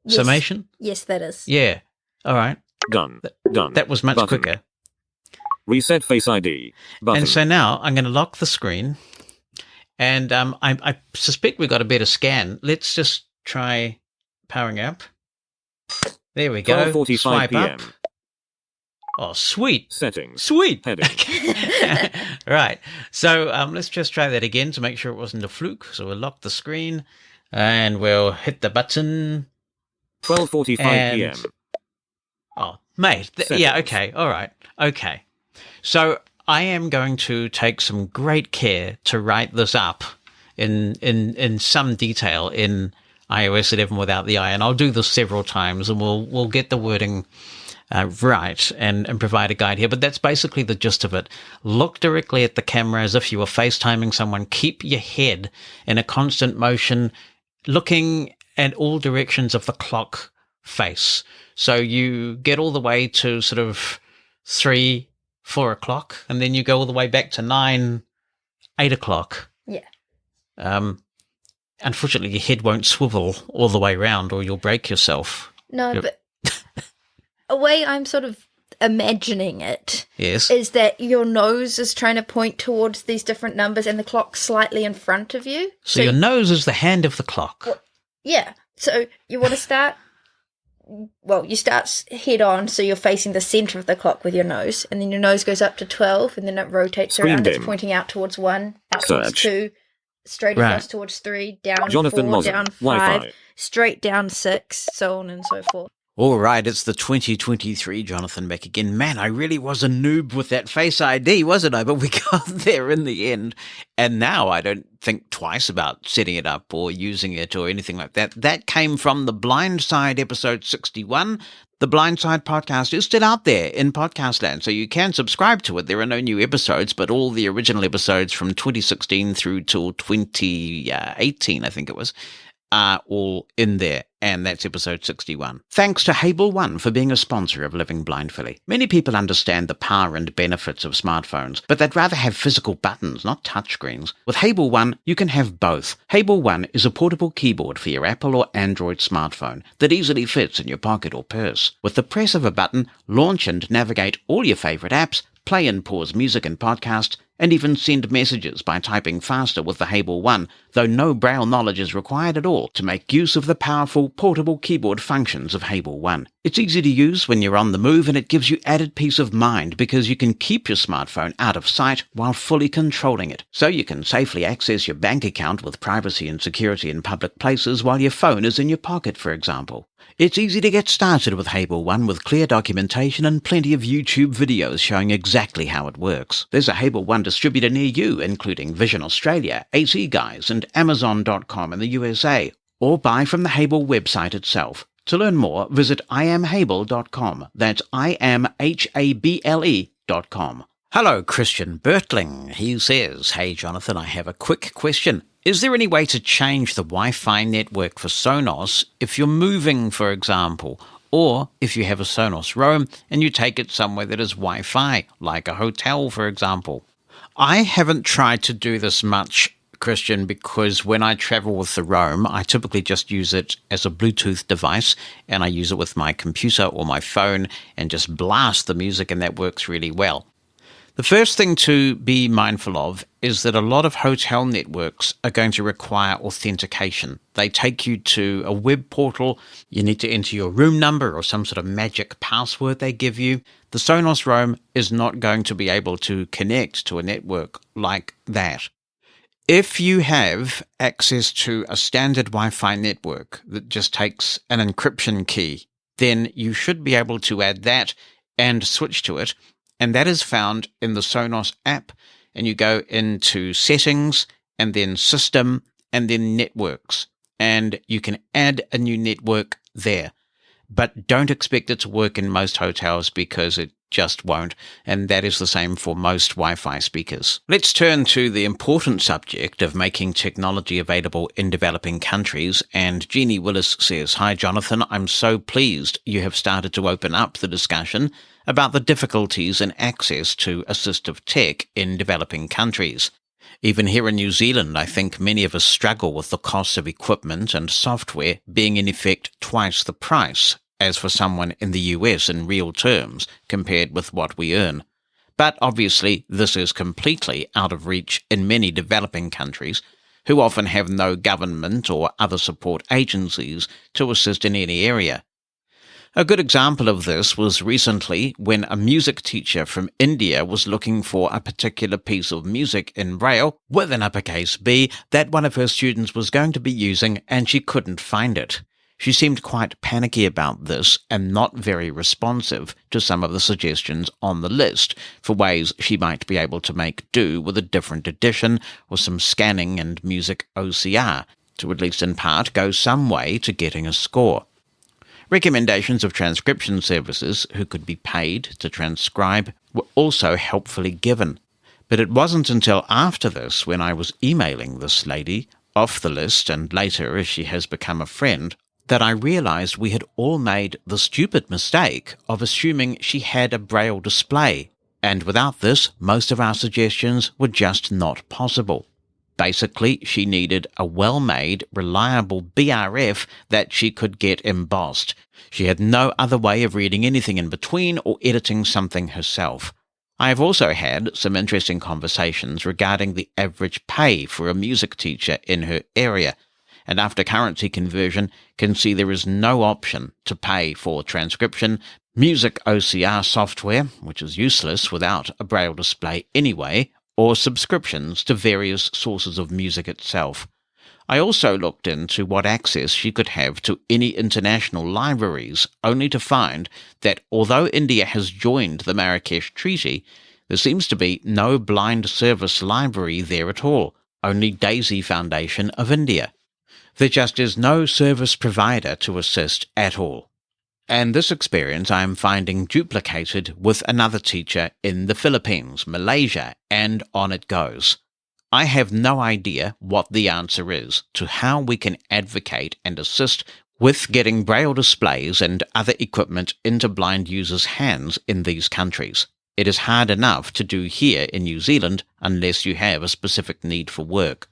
summation? Yes, that is. Yeah. All right. Done. Done. That was much Button. quicker. Reset Face ID. Button. And so now I'm going to lock the screen, and I suspect we got a better scan. Let's just try powering up. There we go. 12:45 Swipe p.m. up. Oh, sweet. Settings. Sweet. Heading. Right. So let's just try that again to make sure it wasn't a fluke. So we'll lock the screen, and we'll hit the button. 12:45 And- p.m. Oh, mate. Yeah, okay. All right. Okay. So I am going to take some great care to write this up in some detail in iOS 11 without the I, and I'll do this several times, and we'll get the wording right and provide a guide here. But that's basically the gist of it. Look directly at the camera as if you were FaceTiming someone. Keep your head in a constant motion, looking at all directions of the clock face. So you get all the way to sort of 3, 4 o'clock, and then you go all the way back to 9, 8 o'clock. Yeah. Unfortunately, your head won't swivel all the way around, or you'll break yourself. No, Yep. but a way I'm sort of imagining it Yes. is that your nose is trying to point towards these different numbers and the clock's slightly in front of you. So your nose is the hand of the clock. Yeah. So you want to start, well, you start head on, so you're facing the centre of the clock with your nose, and then your nose goes up to 12, and then it rotates Screen around. dim. It's pointing out towards 1, out towards Search. 2, straight Right. across towards 3, down Jonathan 4, Mosen. down 5, Wi-Fi. straight down 6, so on and so forth. All right, it's the 2023 Jonathan back again. Man, I really was a noob with that Face ID, wasn't I? But we got there in the end. And now I don't think twice about setting it up or using it or anything like that. That came from The Blind Side, episode 61. The Blind Side podcast is still out there in podcast land, so you can subscribe to it. There are no new episodes, but all the original episodes from 2016 through till 2018, I think it was, are all in there, and that's episode 61. Thanks to Hable One for being a sponsor of Living Blindfully. Many people understand the power and benefits of smartphones, but they'd rather have physical buttons, not touchscreens. With Hable One, you can have both. Hable One is a portable keyboard for your Apple or Android smartphone that easily fits in your pocket or purse. With the press of a button, launch and navigate all your favorite apps, play and pause music and podcasts, and even send messages by typing faster with the Hable One, though no Braille knowledge is required at all to make use of the powerful portable keyboard functions of Hable One. It's easy to use when you're on the move, and it gives you added peace of mind because you can keep your smartphone out of sight while fully controlling it. So you can safely access your bank account with privacy and security in public places while your phone is in your pocket, for example. It's easy to get started with Hable One with clear documentation and plenty of YouTube videos showing exactly how it works. There's a Hable One distributor near you, including Vision Australia, AC Guys, and Amazon.com in the USA, or buy from the Hable website itself. To learn more, visit iamhable.com. That's iamhable.com. Hello, Christian Bertling. He says, "Hey, Jonathan, I have a quick question. Is there any way to change the Wi-Fi network for Sonos if you're moving, for example, or if you have a Sonos Roam and you take it somewhere that is Wi-Fi, like a hotel, for example?" I haven't tried to do this much, Christian, because when I travel with the Roam, I typically just use it as a Bluetooth device, and I use it with my computer or my phone and just blast the music, and that works really well. The first thing to be mindful of is that a lot of hotel networks are going to require authentication. They take you to a web portal. You need to enter your room number or some sort of magic password they give you. The Sonos Roam is not going to be able to connect to a network like that. If you have access to a standard Wi-Fi network that just takes an encryption key then you should be able to add that and switch to it. And that is found in the Sonos app. And you go into Settings, and then System, and then Networks. And you can add a new network there. But don't expect it to work in most hotels because it just won't, and that is the same for most Wi-Fi speakers. Let's turn to the important subject of making technology available in developing countries, and Jeannie Willis says, "Hi Jonathan, I'm so pleased you have started to open up the discussion about the difficulties in access to assistive tech in developing countries. Even here in New Zealand, I think many of us struggle with the cost of equipment and software being in effect twice the price as for someone in the US in real terms compared with what we earn. But obviously this is completely out of reach in many developing countries who often have no government or other support agencies to assist in any area. A good example of this was recently when a music teacher from India was looking for a particular piece of music in Braille with an uppercase B that one of her students was going to be using, and she couldn't find it. She seemed quite panicky about this and not very responsive to some of the suggestions on the list for ways she might be able to make do with a different edition or some scanning and music OCR to at least in part go some way to getting a score. Recommendations of transcription services who could be paid to transcribe were also helpfully given. But it wasn't until after this, when I was emailing this lady off the list and later as she has become a friend, that I realized we had all made the stupid mistake of assuming she had a Braille display, and without this, most of our suggestions were just not possible. Basically, she needed a well-made, reliable BRF that she could get embossed. She had no other way of reading anything in between or editing something herself. I have also had some interesting conversations regarding the average pay for a music teacher in her area, and after currency conversion can see there is no option to pay for transcription, music OCR software, which is useless without a Braille display anyway, or subscriptions to various sources of music itself. I also looked into what access she could have to any international libraries, only to find that although India has joined the Marrakesh Treaty, there seems to be no blind service library there at all, only Daisy Foundation of India. There just is no service provider to assist at all. And this experience I am finding duplicated with another teacher in the Philippines, Malaysia, and on it goes. I have no idea what the answer is to how we can advocate and assist with getting Braille displays and other equipment into blind users' hands in these countries. It is hard enough to do here in New Zealand unless you have a specific need for work.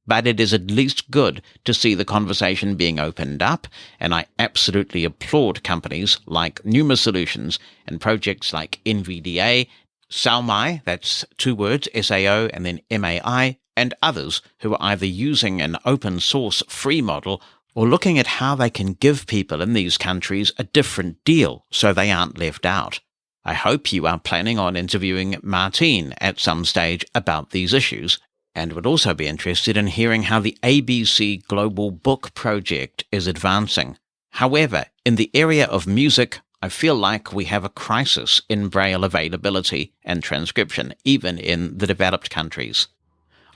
But it is at least good to see the conversation being opened up, and I absolutely applaud companies like Numa Solutions and projects like NVDA, Salmai, that's 2 words, SAO and then MAI, and others who are either using an open source free model or looking at how they can give people in these countries a different deal so they aren't left out. I hope you are planning on interviewing Martine at some stage about these issues, and would also be interested in hearing how the ABC Global Book Project is advancing. However, in the area of music, I feel like we have a crisis in Braille availability and transcription, even in the developed countries.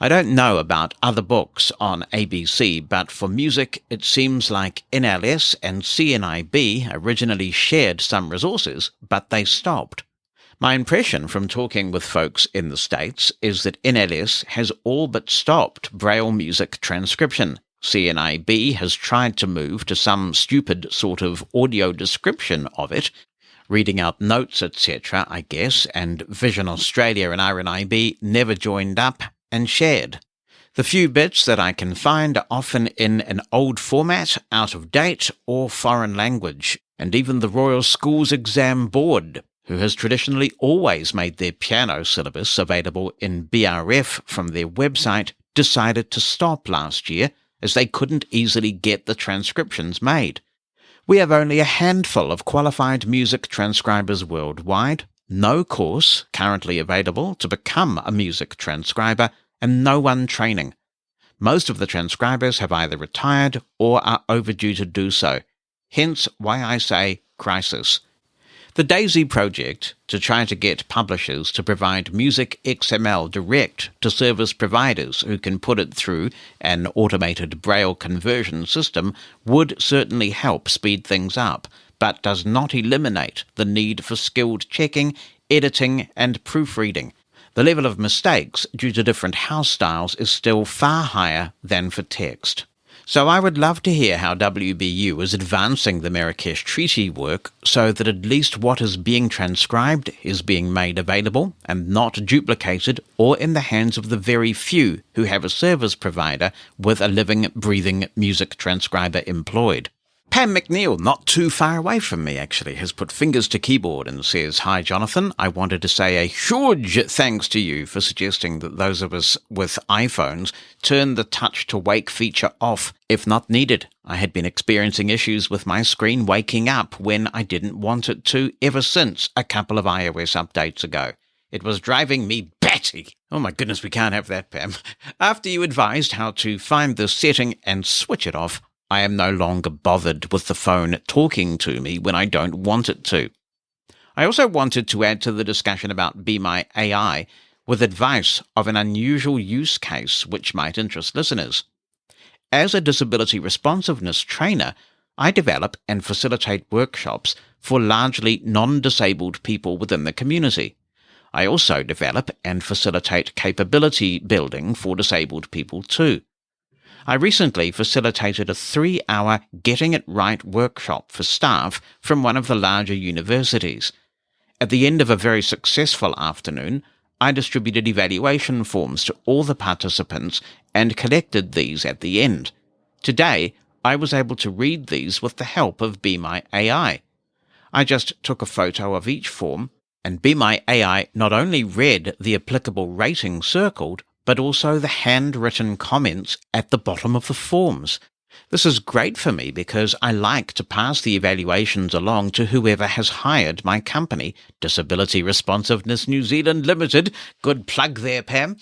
I don't know about other books on ABC, but for music, it seems like NLS and CNIB originally shared some resources, but they stopped. My impression from talking with folks in the States is that NLS has all but stopped Braille music transcription. CNIB has tried to move to some stupid sort of audio description of it, reading out notes, etc., I guess, and Vision Australia and RNIB never joined up and shared. The few bits that I can find are often in an old format, out of date, or foreign language, and even the Royal Schools Exam Board, who has traditionally always made their piano syllabus available in BRF from their website, decided to stop last year as they couldn't easily get the transcriptions made. We have only a handful of qualified music transcribers worldwide, no course currently available to become a music transcriber, and no one training. Most of the transcribers have either retired or are overdue to do so. Hence why I say crisis. The DAISY project, to try to get publishers to provide music XML direct to service providers who can put it through an automated Braille conversion system, would certainly help speed things up, but does not eliminate the need for skilled checking, editing and proofreading. The level of mistakes due to different house styles is still far higher than for text. So I would love to hear how WBU is advancing the Marrakesh Treaty work so that at least what is being transcribed is being made available and not duplicated or in the hands of the very few who have a service provider with a living, breathing music transcriber employed. Pam McNeil, not too far away from me actually, has put fingers to keyboard and says, "Hi Jonathan, I wanted to say a huge thanks to you for suggesting that those of us with iPhones turn the touch to wake feature off if not needed. I had been experiencing issues with my screen waking up when I didn't want it to ever since a couple of iOS updates ago. It was driving me batty." Oh my goodness, we can't have that, Pam. After you advised how to find this setting and switch it off, I am no longer bothered with the phone talking to me when I don't want it to. I also wanted to add to the discussion about Be My AI with advice of an unusual use case which might interest listeners. As a disability responsiveness trainer, I develop and facilitate workshops for largely non-disabled people within the community. I also develop and facilitate capability building for disabled people too. I recently facilitated a 3-hour Getting It Right workshop for staff from one of the larger universities. At the end of a very successful afternoon, I distributed evaluation forms to all the participants and collected these at the end. Today, I was able to read these with the help of Be My AI. I just took a photo of each form, and Be My AI not only read the applicable rating circled, but also the handwritten comments at the bottom of the forms. This is great for me because I like to pass the evaluations along to whoever has hired my company, Disability Responsiveness New Zealand Limited, good plug there, Pam,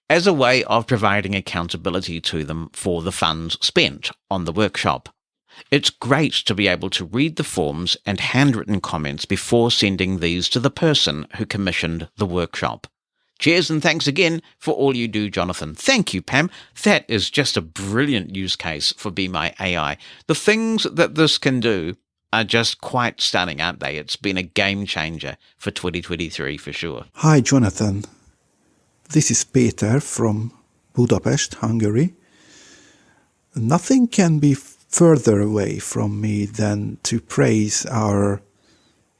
as a way of providing accountability to them for the funds spent on the workshop. It's great to be able to read the forms and handwritten comments before sending these to the person who commissioned the workshop. Cheers and thanks again for all you do, Jonathan. Thank you, Pam. That is just a brilliant use case for Be My AI. The things that this can do are just quite stunning, aren't they? It's been a game changer for 2023 for sure. Hi, Jonathan. This is Peter from Budapest, Hungary. Nothing can be further away from me than to praise our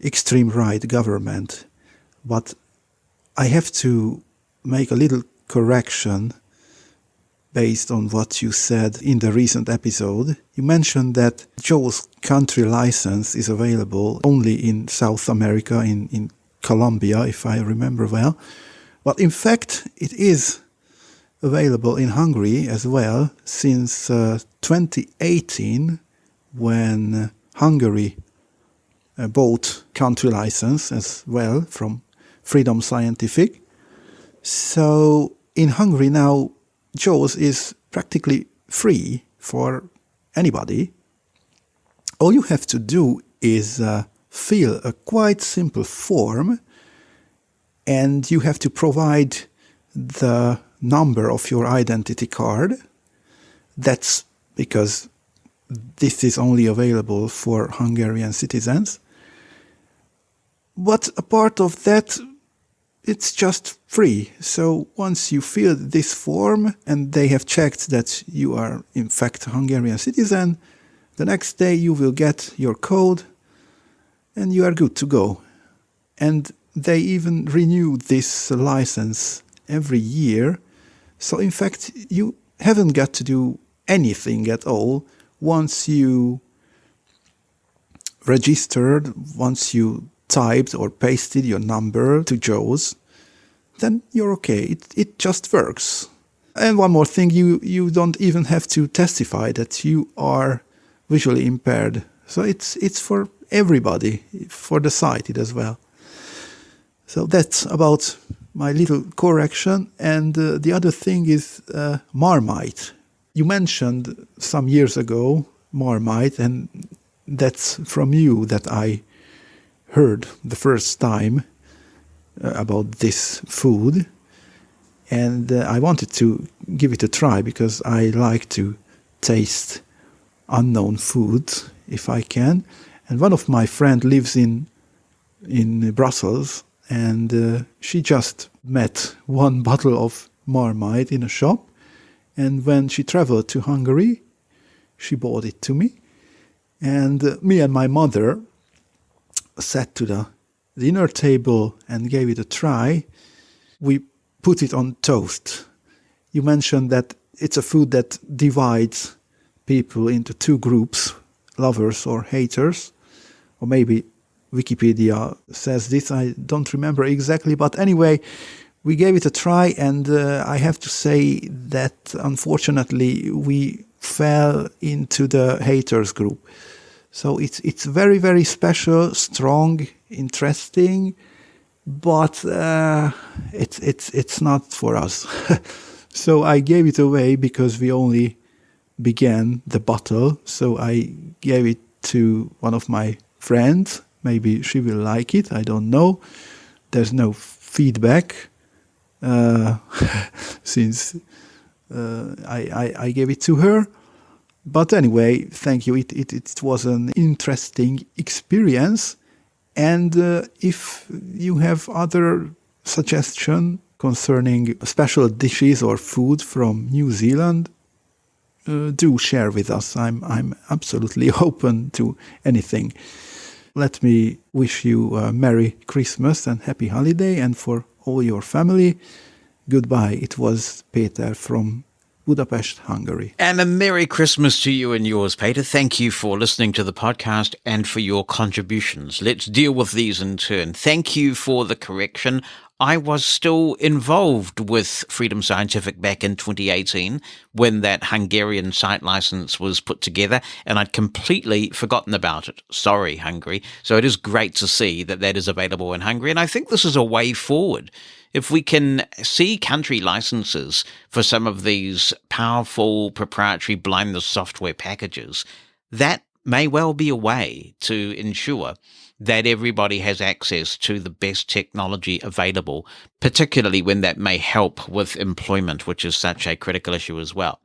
extreme right government, but I have to make a little correction based on what you said in the recent episode. You mentioned that Joe's country license is available only in South America, in Colombia, if I remember well. But in fact, it is available in Hungary as well since 2018, when Hungary bought country license as well from Freedom Scientific. So in Hungary now, JAWS is practically free for anybody. All you have to do is fill a quite simple form, and you have to provide the number of your identity card. That's because this is only available for Hungarian citizens. But apart of that, it's just free. So once you fill this form and they have checked that you are in fact a Hungarian citizen, the next day you will get your code and you are good to go. And they even renew this license every year. So in fact, you haven't got to do anything at all once you registered, once you typed or pasted your number to JAWS, then you're okay. It just works. And one more thing, you don't even have to testify that you are visually impaired. So it's for everybody, for the sighted as well. So that's about my little correction. And the other thing is Marmite. You mentioned some years ago Marmite, and that's from you that I heard the first time about this food. And I wanted to give it a try because I like to taste unknown foods if I can. And one of my friends lives in Brussels, and she just met one bottle of Marmite in a shop. And when she traveled to Hungary, she bought it to me. And me and my mother sat to the dinner table and gave it a try. We put it on toast. You mentioned that it's a food that divides people into two groups, lovers or haters. Or maybe Wikipedia says this, I don't remember exactly. But anyway, we gave it a try, and I have to say that unfortunately we fell into the haters group. So it's very, very special, strong, interesting, but it's not for us. So I gave it away because we only began the bottle. So I gave it to one of my friends. Maybe she will like it. I don't know. There's no feedback since I gave it to her. But anyway, thank you. It was an interesting experience. And if you have other suggestions concerning special dishes or food from New Zealand, do share with us. I'm absolutely open to anything. Let me wish you a Merry Christmas and Happy Holiday, and for all your family, goodbye. It was Peter from Budapest, Hungary. And a Merry Christmas to you and yours, Peter. Thank you for listening to the podcast and for your contributions. Let's deal with these in turn. Thank you for the correction. I was still involved with Freedom Scientific back in 2018 when that Hungarian site license was put together, and I'd completely forgotten about it. Sorry, Hungary. So it is great to see that that is available in Hungary, and I think this is a way forward. If we can see country licenses for some of these powerful proprietary blindness software packages, that may well be a way to ensure that everybody has access to the best technology available, particularly when that may help with employment, which is such a critical issue as well.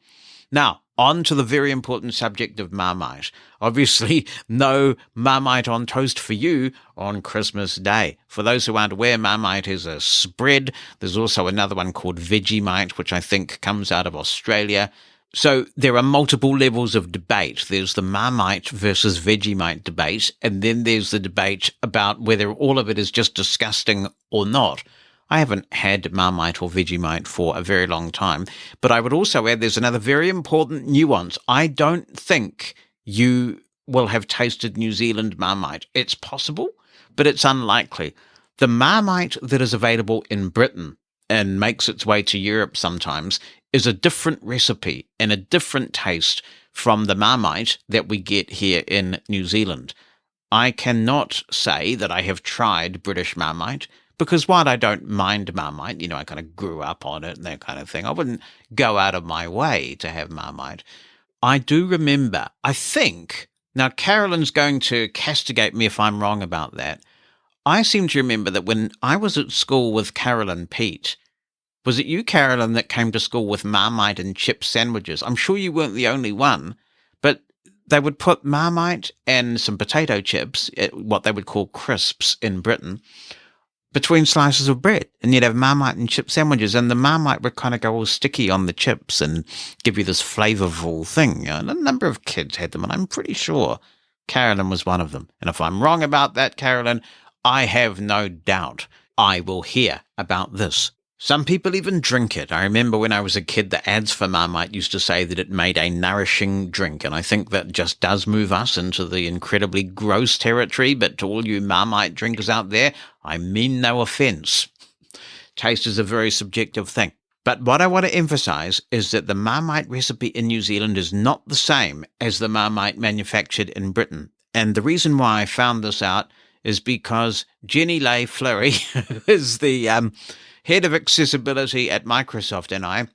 Now, on to the very important subject of Marmite. Obviously, no Marmite on toast for you on Christmas Day. For those who aren't aware, Marmite is a spread. There's also another one called Vegemite, which I think comes out of Australia. So there are multiple levels of debate. There's the Marmite versus Vegemite debate, and then there's the debate about whether all of it is just disgusting or not. I haven't had Marmite or Vegemite for a very long time, but I would also add there's another very important nuance. I don't think you will have tasted New Zealand Marmite. It's possible, but it's unlikely. The Marmite that is available in Britain and makes its way to Europe sometimes is a different recipe and a different taste from the Marmite that we get here in New Zealand. I cannot say that I have tried British Marmite, because while I don't mind Marmite, I kind of grew up on it and that kind of thing, I wouldn't go out of my way to have Marmite. I do remember, I think, now Carolyn's going to castigate me if I'm wrong about that. I seem to remember that when I was at school with Carol and Pete, was it you, Carolyn, that came to school with Marmite and chip sandwiches? I'm sure you weren't the only one, but they would put Marmite and some potato chips, what they would call crisps in Britain, between slices of bread, and you'd have Marmite and chip sandwiches, and the Marmite would kind of go all sticky on the chips and give you this flavorful thing. And a number of kids had them, and I'm pretty sure Carolyn was one of them. And if I'm wrong about that, Carolyn, I have no doubt I will hear about this. Some people even drink it. I remember when I was a kid, the ads for Marmite used to say that it made a nourishing drink, and I think that just does move us into the incredibly gross territory, but to all you Marmite drinkers out there, I mean no offense. Taste is a very subjective thing. But what I want to emphasize is that the Marmite recipe in New Zealand is not the same as the Marmite manufactured in Britain. And the reason why I found this out is because Jenny Leigh Fleury is the head of accessibility at Microsoft, and I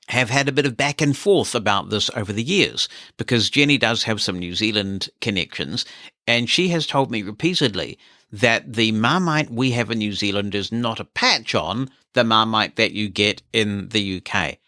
have had a bit of back and forth about this over the years, because Jenny does have some New Zealand connections, and she has told me repeatedly that the Marmite we have in New Zealand is not a patch on the Marmite that you get in the UK.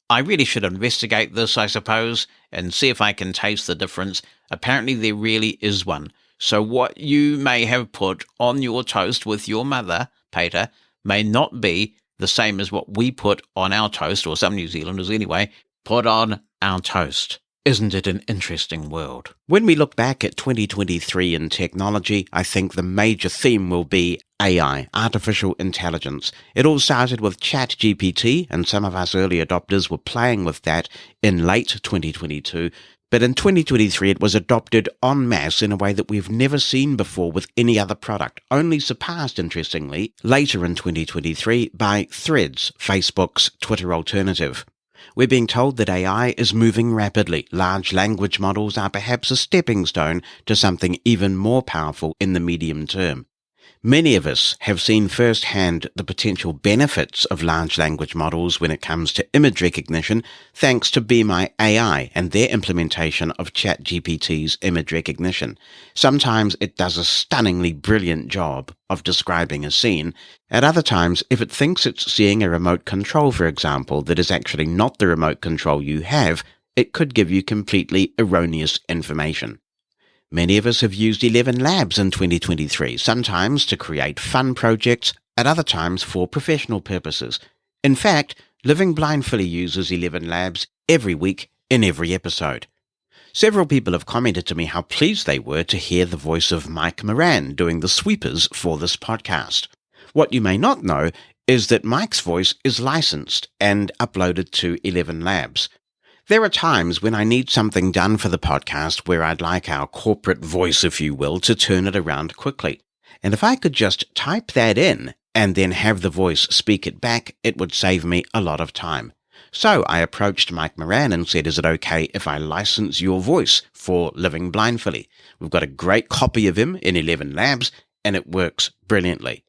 I really should investigate this, I suppose, and see if I can taste the difference. Apparently there really is one. So what you may have put on your toast with your mother, Peter, may not be the same as what we put on our toast, or some New Zealanders anyway, put on our toast. Isn't it an interesting world? When we look back at 2023 in technology, I think the major theme will be AI, artificial intelligence. It all started with ChatGPT, and some of us early adopters were playing with that in late 2022. But in 2023, it was adopted en masse in a way that we've never seen before with any other product, only surpassed, interestingly, later in 2023 by Threads, Facebook's Twitter alternative. We're being told that AI is moving rapidly. Large language models are perhaps a stepping stone to something even more powerful in the medium term. Many of us have seen firsthand the potential benefits of large language models when it comes to image recognition, thanks to Be My AI and their implementation of ChatGPT's image recognition. Sometimes it does a stunningly brilliant job of describing a scene. At other times, if it thinks it's seeing a remote control, for example, that is actually not the remote control you have, it could give you completely erroneous information. Many of us have used 11 Labs in 2023, sometimes to create fun projects, at other times for professional purposes. In fact, Living Blindfully uses 11 Labs every week in every episode. Several people have commented to me how pleased they were to hear the voice of Mike Moran doing the sweepers for this podcast. What you may not know is that Mike's voice is licensed and uploaded to 11 Labs. There are times when I need something done for the podcast where I'd like our corporate voice, if you will, to turn it around quickly. And if I could just type that in and then have the voice speak it back, it would save me a lot of time. So I approached Mike Moran and said, is it okay if I license your voice for Living Blindfully? We've got a great copy of him in 11 Labs, and it works brilliantly.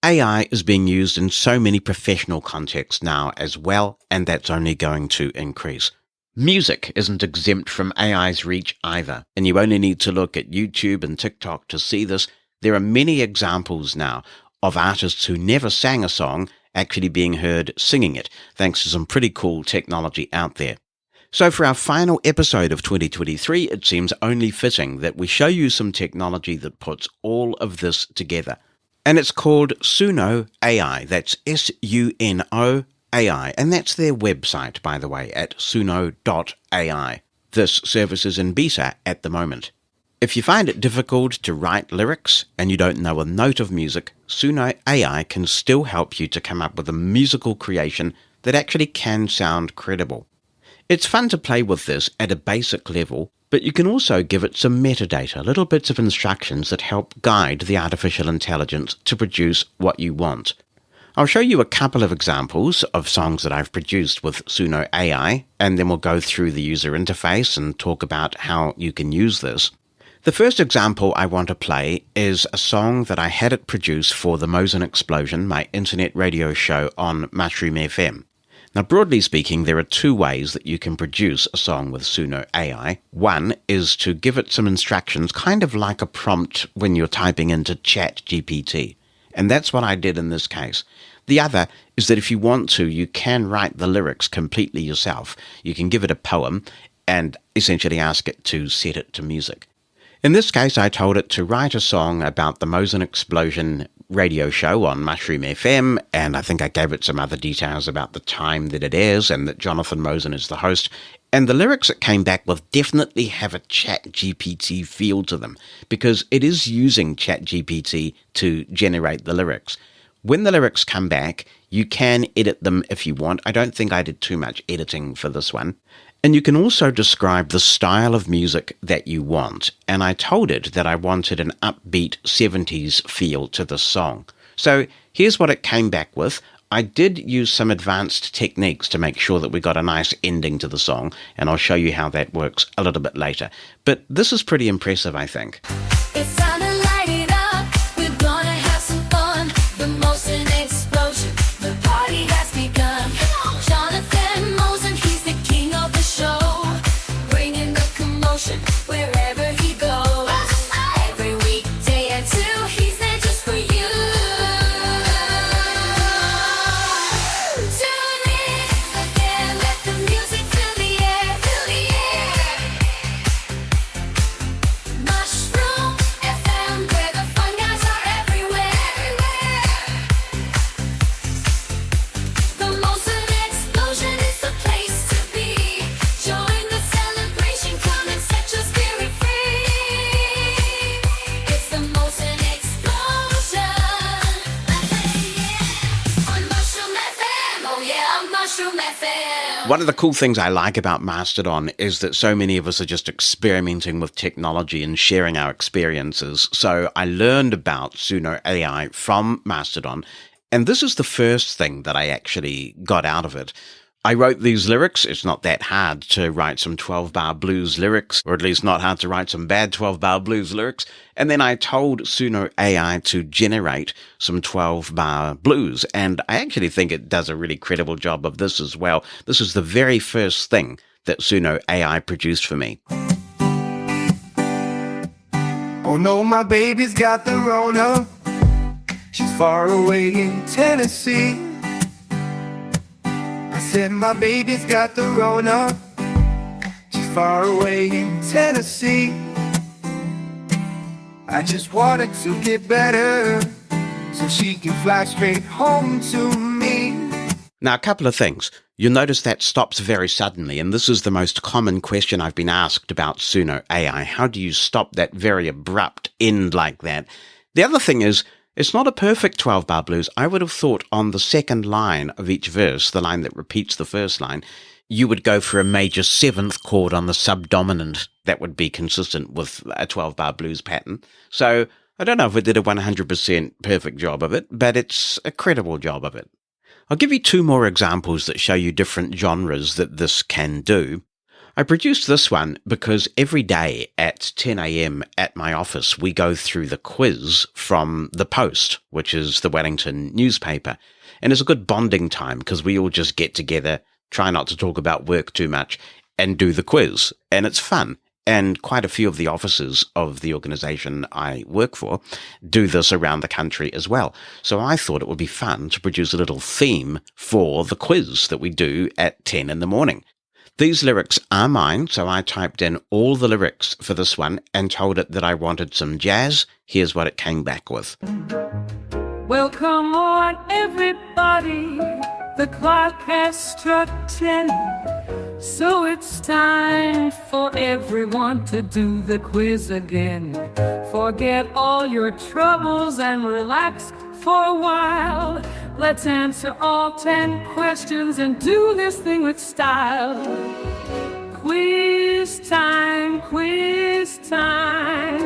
AI is being used in so many professional contexts now as well, and that's only going to increase. Music isn't exempt from AI's reach either, and you only need to look at YouTube and TikTok to see this. There are many examples now of artists who never sang a song actually being heard singing it, thanks to some pretty cool technology out there. So for our final episode of 2023, it seems only fitting that we show you some technology that puts all of this together. And it's called Suno.ai. That's Suno AI, and that's their website, by the way, at Suno.ai. This service is in beta at the moment. If you find it difficult to write lyrics and you don't know a note of music, Suno.ai can still help you to come up with a musical creation that actually can sound credible. It's fun to play with this at a basic level, but you can also give it some metadata, little bits of instructions that help guide the artificial intelligence to produce what you want. I'll show you a couple of examples of songs that I've produced with Suno.ai, and then we'll go through the user interface and talk about how you can use this. The first example I want to play is a song that I had it produce for the Mosin Explosion, my internet radio show on Mushroom FM. Now, broadly speaking, there are two ways that you can produce a song with Suno.ai. One is to give it some instructions, kind of like a prompt when you're typing into ChatGPT. And that's what I did in this case. The other is that if you want to, you can write the lyrics completely yourself. You can give it a poem and essentially ask it to set it to music. In this case, I told it to write a song about the Mosin Explosion radio show on Mushroom FM, and I think I gave it some other details about the time that it airs and that Jonathan Mosin is the host. And the lyrics it came back with definitely have a ChatGPT feel to them, because it is using ChatGPT to generate the lyrics. When the lyrics come back, you can edit them if you want. I don't think I did too much editing for this one. And you can also describe the style of music that you want. And I told it that I wanted an upbeat 70s feel to the song. So here's what it came back with. I did use some advanced techniques to make sure that we got a nice ending to the song, and I'll show you how that works a little bit later. But this is pretty impressive, I think. It's time to light it up. We're gonna have some fun. The Mosin Explosion. The party has begun. Jonathan One of the cool things I like about Mastodon is that so many of us are just experimenting with technology and sharing our experiences. So I learned about Suno.ai from Mastodon, and this is the first thing that I actually got out of it. I wrote these lyrics. It's not that hard to write some 12-bar blues lyrics, or at least not hard to write some bad 12-bar blues lyrics. And then I told Suno.ai to generate some 12-bar blues. And I actually think it does a really credible job of this as well. This is the very first thing that Suno.ai produced for me. Oh no, my baby's got the Rona. She's far away in Tennessee. I said my baby's got the Rona. She's far away in Tennessee. I just wanted to get better so she can fly straight home to me. Now, a couple of things. You'll notice that stops very suddenly, and this is the most common question I've been asked about Suno.ai. How do you stop that very abrupt end like that? The other thing is, it's not a perfect 12-bar blues. I would have thought on the second line of each verse, the line that repeats the first line, you would go for a major seventh chord on the subdominant. That would be consistent with a 12-bar blues pattern. So I don't know if it did a 100% perfect job of it, but it's a credible job of it. I'll give you two more examples that show you different genres that this can do. I produced this one because every day at 10 a.m. at my office, we go through the quiz from The Post, which is the Wellington newspaper. And it's a good bonding time because we all just get together, try not to talk about work too much, and do the quiz. And it's fun. And quite a few of the offices of the organization I work for do this around the country as well. So I thought it would be fun to produce a little theme for the quiz that we do at 10 in the morning. These lyrics are mine, so I typed in all the lyrics for this one and told it that I wanted some jazz. Here's what it came back with. Well, come on, everybody. The clock has struck 10. So it's time for everyone to do the quiz again. Forget all your troubles and relax for a while. Let's answer all 10 questions and do this thing with style. Quiz time, quiz time.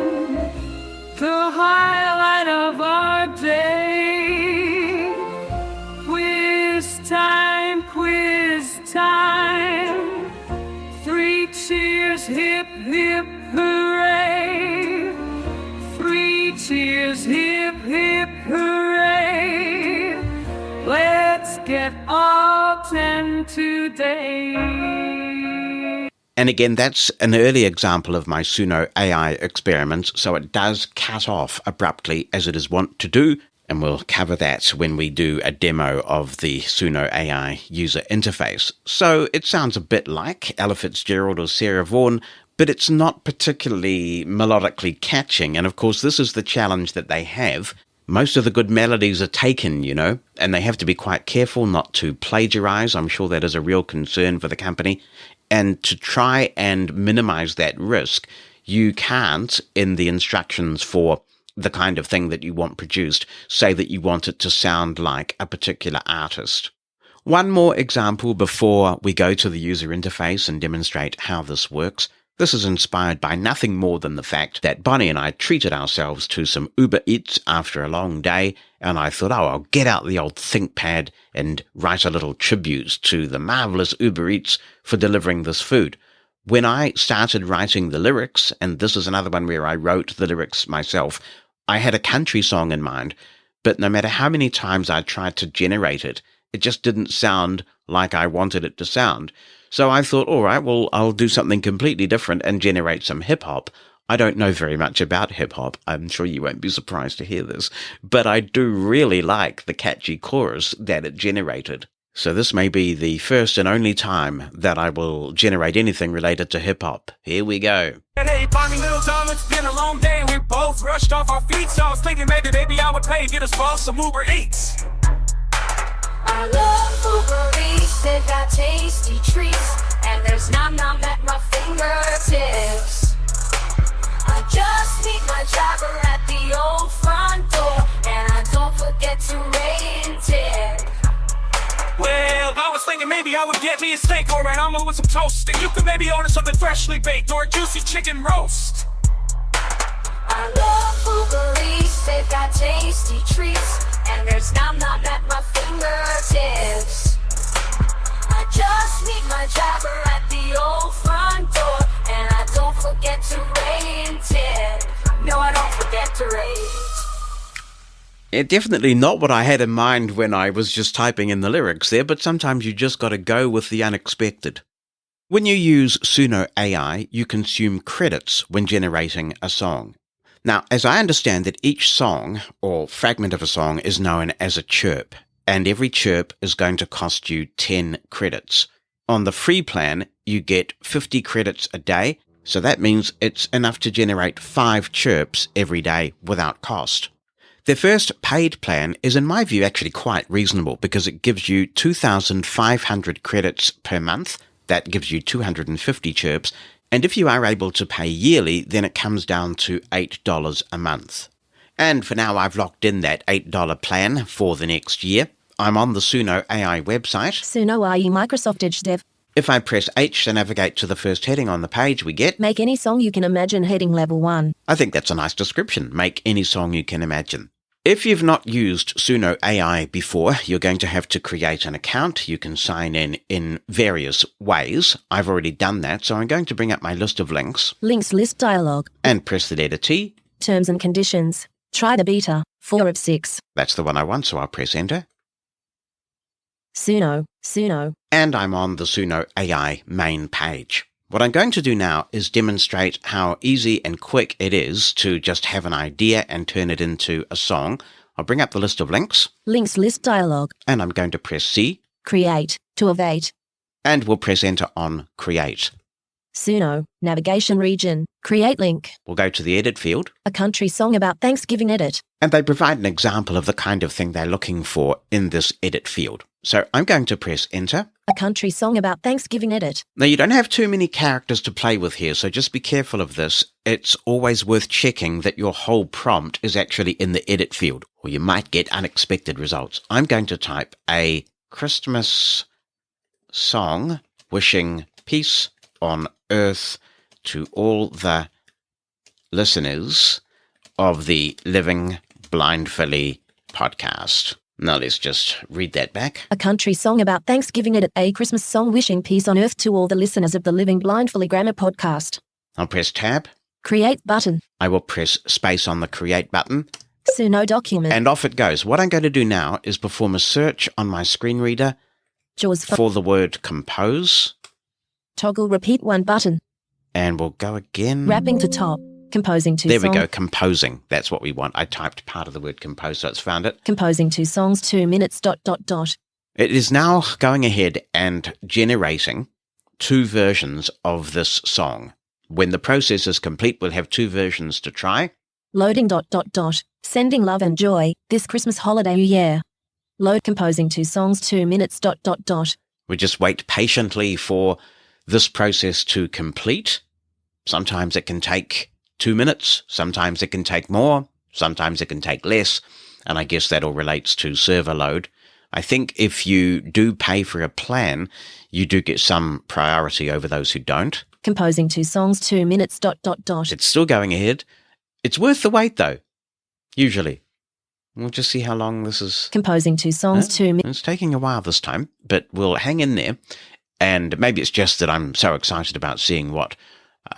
The highlight of our day. Quiz time, quiz time. 3 cheers, hip, hip, hooray. 3 cheers, hip, hip, hooray. Let's get all 10 today. And again, that's an early example of my Suno.ai experiments, so it does cut off abruptly as it is wont to do, and we'll cover that when we do a demo of the Suno.ai user interface. So it sounds a bit like Ella Fitzgerald or Sarah Vaughan, but it's not particularly melodically catching, and of course this is the challenge that they have. Most of the good melodies are taken, you know, and they have to be quite careful not to plagiarize. I'm sure that is a real concern for the company. And to try and minimize that risk, you can't, in the instructions for the kind of thing that you want produced, say that you want it to sound like a particular artist. One more example before we go to the user interface and demonstrate how this works. This is inspired by nothing more than the fact that Bonnie and I treated ourselves to some Uber Eats after a long day, and I thought, oh, I'll get out the old ThinkPad and write a little tribute to the marvelous Uber Eats for delivering this food. When I started writing the lyrics, and this is another one where I wrote the lyrics myself, I had a country song in mind, but no matter how many times I tried to generate it, it just didn't sound like I wanted it to sound. So I thought, all right, well, I'll do something completely different and generate some hip-hop. I don't know very much about hip-hop. I'm sure you won't be surprised to hear this. But I do really like the catchy chorus that it generated. So this may be the first and only time that I will generate anything related to hip-hop. Here we go. Hey, Bonnie, little dog, it's been a long day and we both rushed off our feet. So I was thinking maybe I would pay, get us both some Uber Eats. I love Uber Eats, they got tasty treats, and there's nom nom at my fingertips. I just meet my driver at the old front door, and I don't forget to rate and tip. Well, I was thinking maybe I would get me a steak or an omelet with some toast. And you could maybe order something freshly baked or a juicy chicken roast. I love Uber Eats, they've got tasty treats, and there's nom nom at my fingertips. I just meet my driver at the old front door, and I don't forget to rate and tip. No, I don't forget to rate. Definitely not what I had in mind when I was just typing in the lyrics there, but sometimes you just got to go with the unexpected. When you use Suno.ai, you consume credits when generating a song. Now, as I understand it, each song or fragment of a song is known as a chirp, and every chirp is going to cost you 10 credits. On the free plan, you get 50 credits a day, so that means it's enough to generate 5 chirps every day without cost. Their first paid plan is, in my view, actually quite reasonable because it gives you 2,500 credits per month. That gives you 250 chirps. And if you are able to pay yearly, then it comes down to $8 a month. And for now, I've locked in that $8 plan for the next year. I'm on the Suno.ai website. Suno.ai Microsoft Edge Dev. If I press H to navigate to the first heading on the page, we get Make any song you can imagine, heading level 1. I think that's a nice description. Make any song you can imagine. If you've not used Suno.ai before, you're going to have to create an account. You can sign in various ways. I've already done that, so I'm going to bring up my list of links. Links list dialog. And press the letter T. Terms and conditions. Try the beta. 4 of 6. That's the one I want, so I'll press enter. Suno. And I'm on the Suno.ai main page. What I'm going to do now is demonstrate how easy and quick it is to just have an idea and turn it into a song. I'll bring up the list of links. Links list dialog. And I'm going to press C. Create. 2 of 8. And we'll press enter on create. Suno. Navigation region. Create link. We'll go to the edit field. A country song about Thanksgiving edit. And they provide an example of the kind of thing they're looking for in this edit field. So I'm going to press enter. A country song about Thanksgiving edit. Now, you don't have too many characters to play with here, so just be careful of this. It's always worth checking that your whole prompt is actually in the edit field, or you might get unexpected results. I'm going to type a Christmas song wishing peace on earth to all the listeners of the Living Blindfully podcast. Now let's just read that back. A country song about Thanksgiving edit. A Christmas song wishing peace on earth to all the listeners of the Living Blindfully Grammar podcast. I'll press tab. Create button. I will press space on the create button. Suno document. And off it goes. What I'm going to do now is perform a search on my screen reader for the word compose. Toggle repeat 1 button. And we'll go again. Wrapping to top. Composing 2 songs. There we go, composing. That's what we want. I typed part of the word compose, so it's found it. Composing 2 songs, 2 minutes, ... It is now going ahead and generating 2 versions of this song. When the process is complete, we'll have 2 versions to try. Loading ... Sending love and joy, this Christmas holiday year. Load composing 2 songs, 2 minutes ... We just wait patiently for this process to complete. Sometimes it can take 2 minutes, sometimes it can take more, sometimes it can take less, and I guess that all relates to server load. I think if you do pay for a plan, you do get some priority over those who don't. Composing 2 songs, 2 minutes ... It's still going ahead. It's worth the wait, though, usually. We'll just see how long this is. Composing 2 songs, 2 minutes. It's taking a while this time, but we'll hang in there. And maybe it's just that I'm so excited about seeing what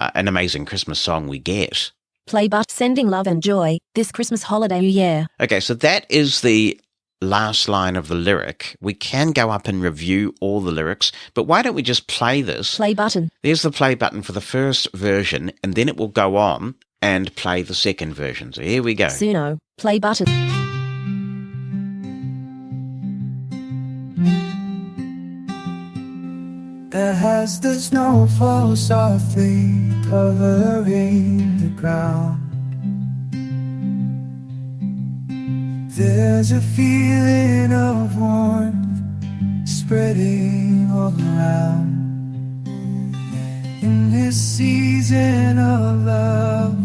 an amazing Christmas song we get. Play but sending love and joy, this Christmas holiday year. Okay, so that is the last line of the lyric. We can go up and review all the lyrics, but why don't we just play this? Play button. There's the play button for the first version, and then it will go on and play the second version. So here we go. Suno, play button. As the snow falls softly, covering the ground, there's a feeling of warmth spreading all around. In this season of love,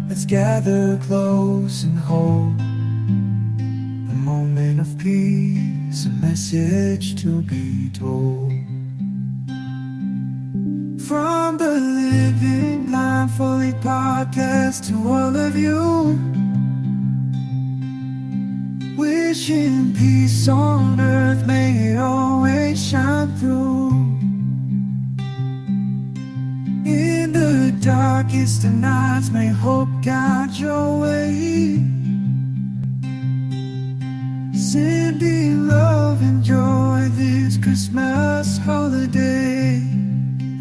let's gather close and hold a moment of peace has a message to be told. From the Living Blindfully podcast to all of you, wishing peace on earth, may it always shine through. In the darkest of nights, may hope guide your way. Sending love and joy this Christmas holiday.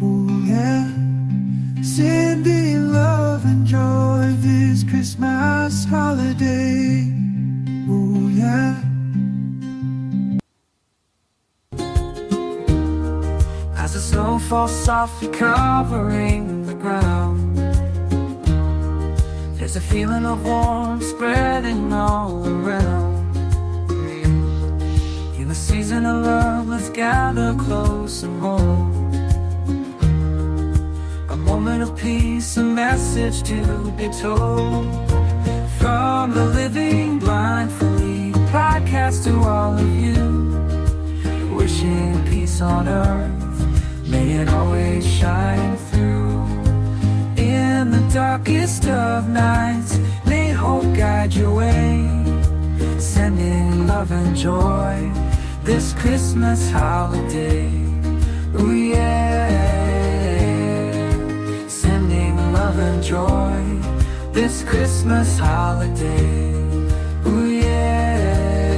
Oh yeah. Sending love and joy this Christmas holiday. Oh yeah. As the snow falls softly covering the ground, there's a feeling of warmth spreading all around. In the season of love, let's gather close and hold a moment of peace, a message to be told. From the Living Blindfully podcast to all of you, wishing peace on earth, may it always shine through. In the darkest of nights, may hope guide your way. Sending love and joy this Christmas holiday. Oh yeah. Sending love and joy this Christmas holiday. Oh yeah.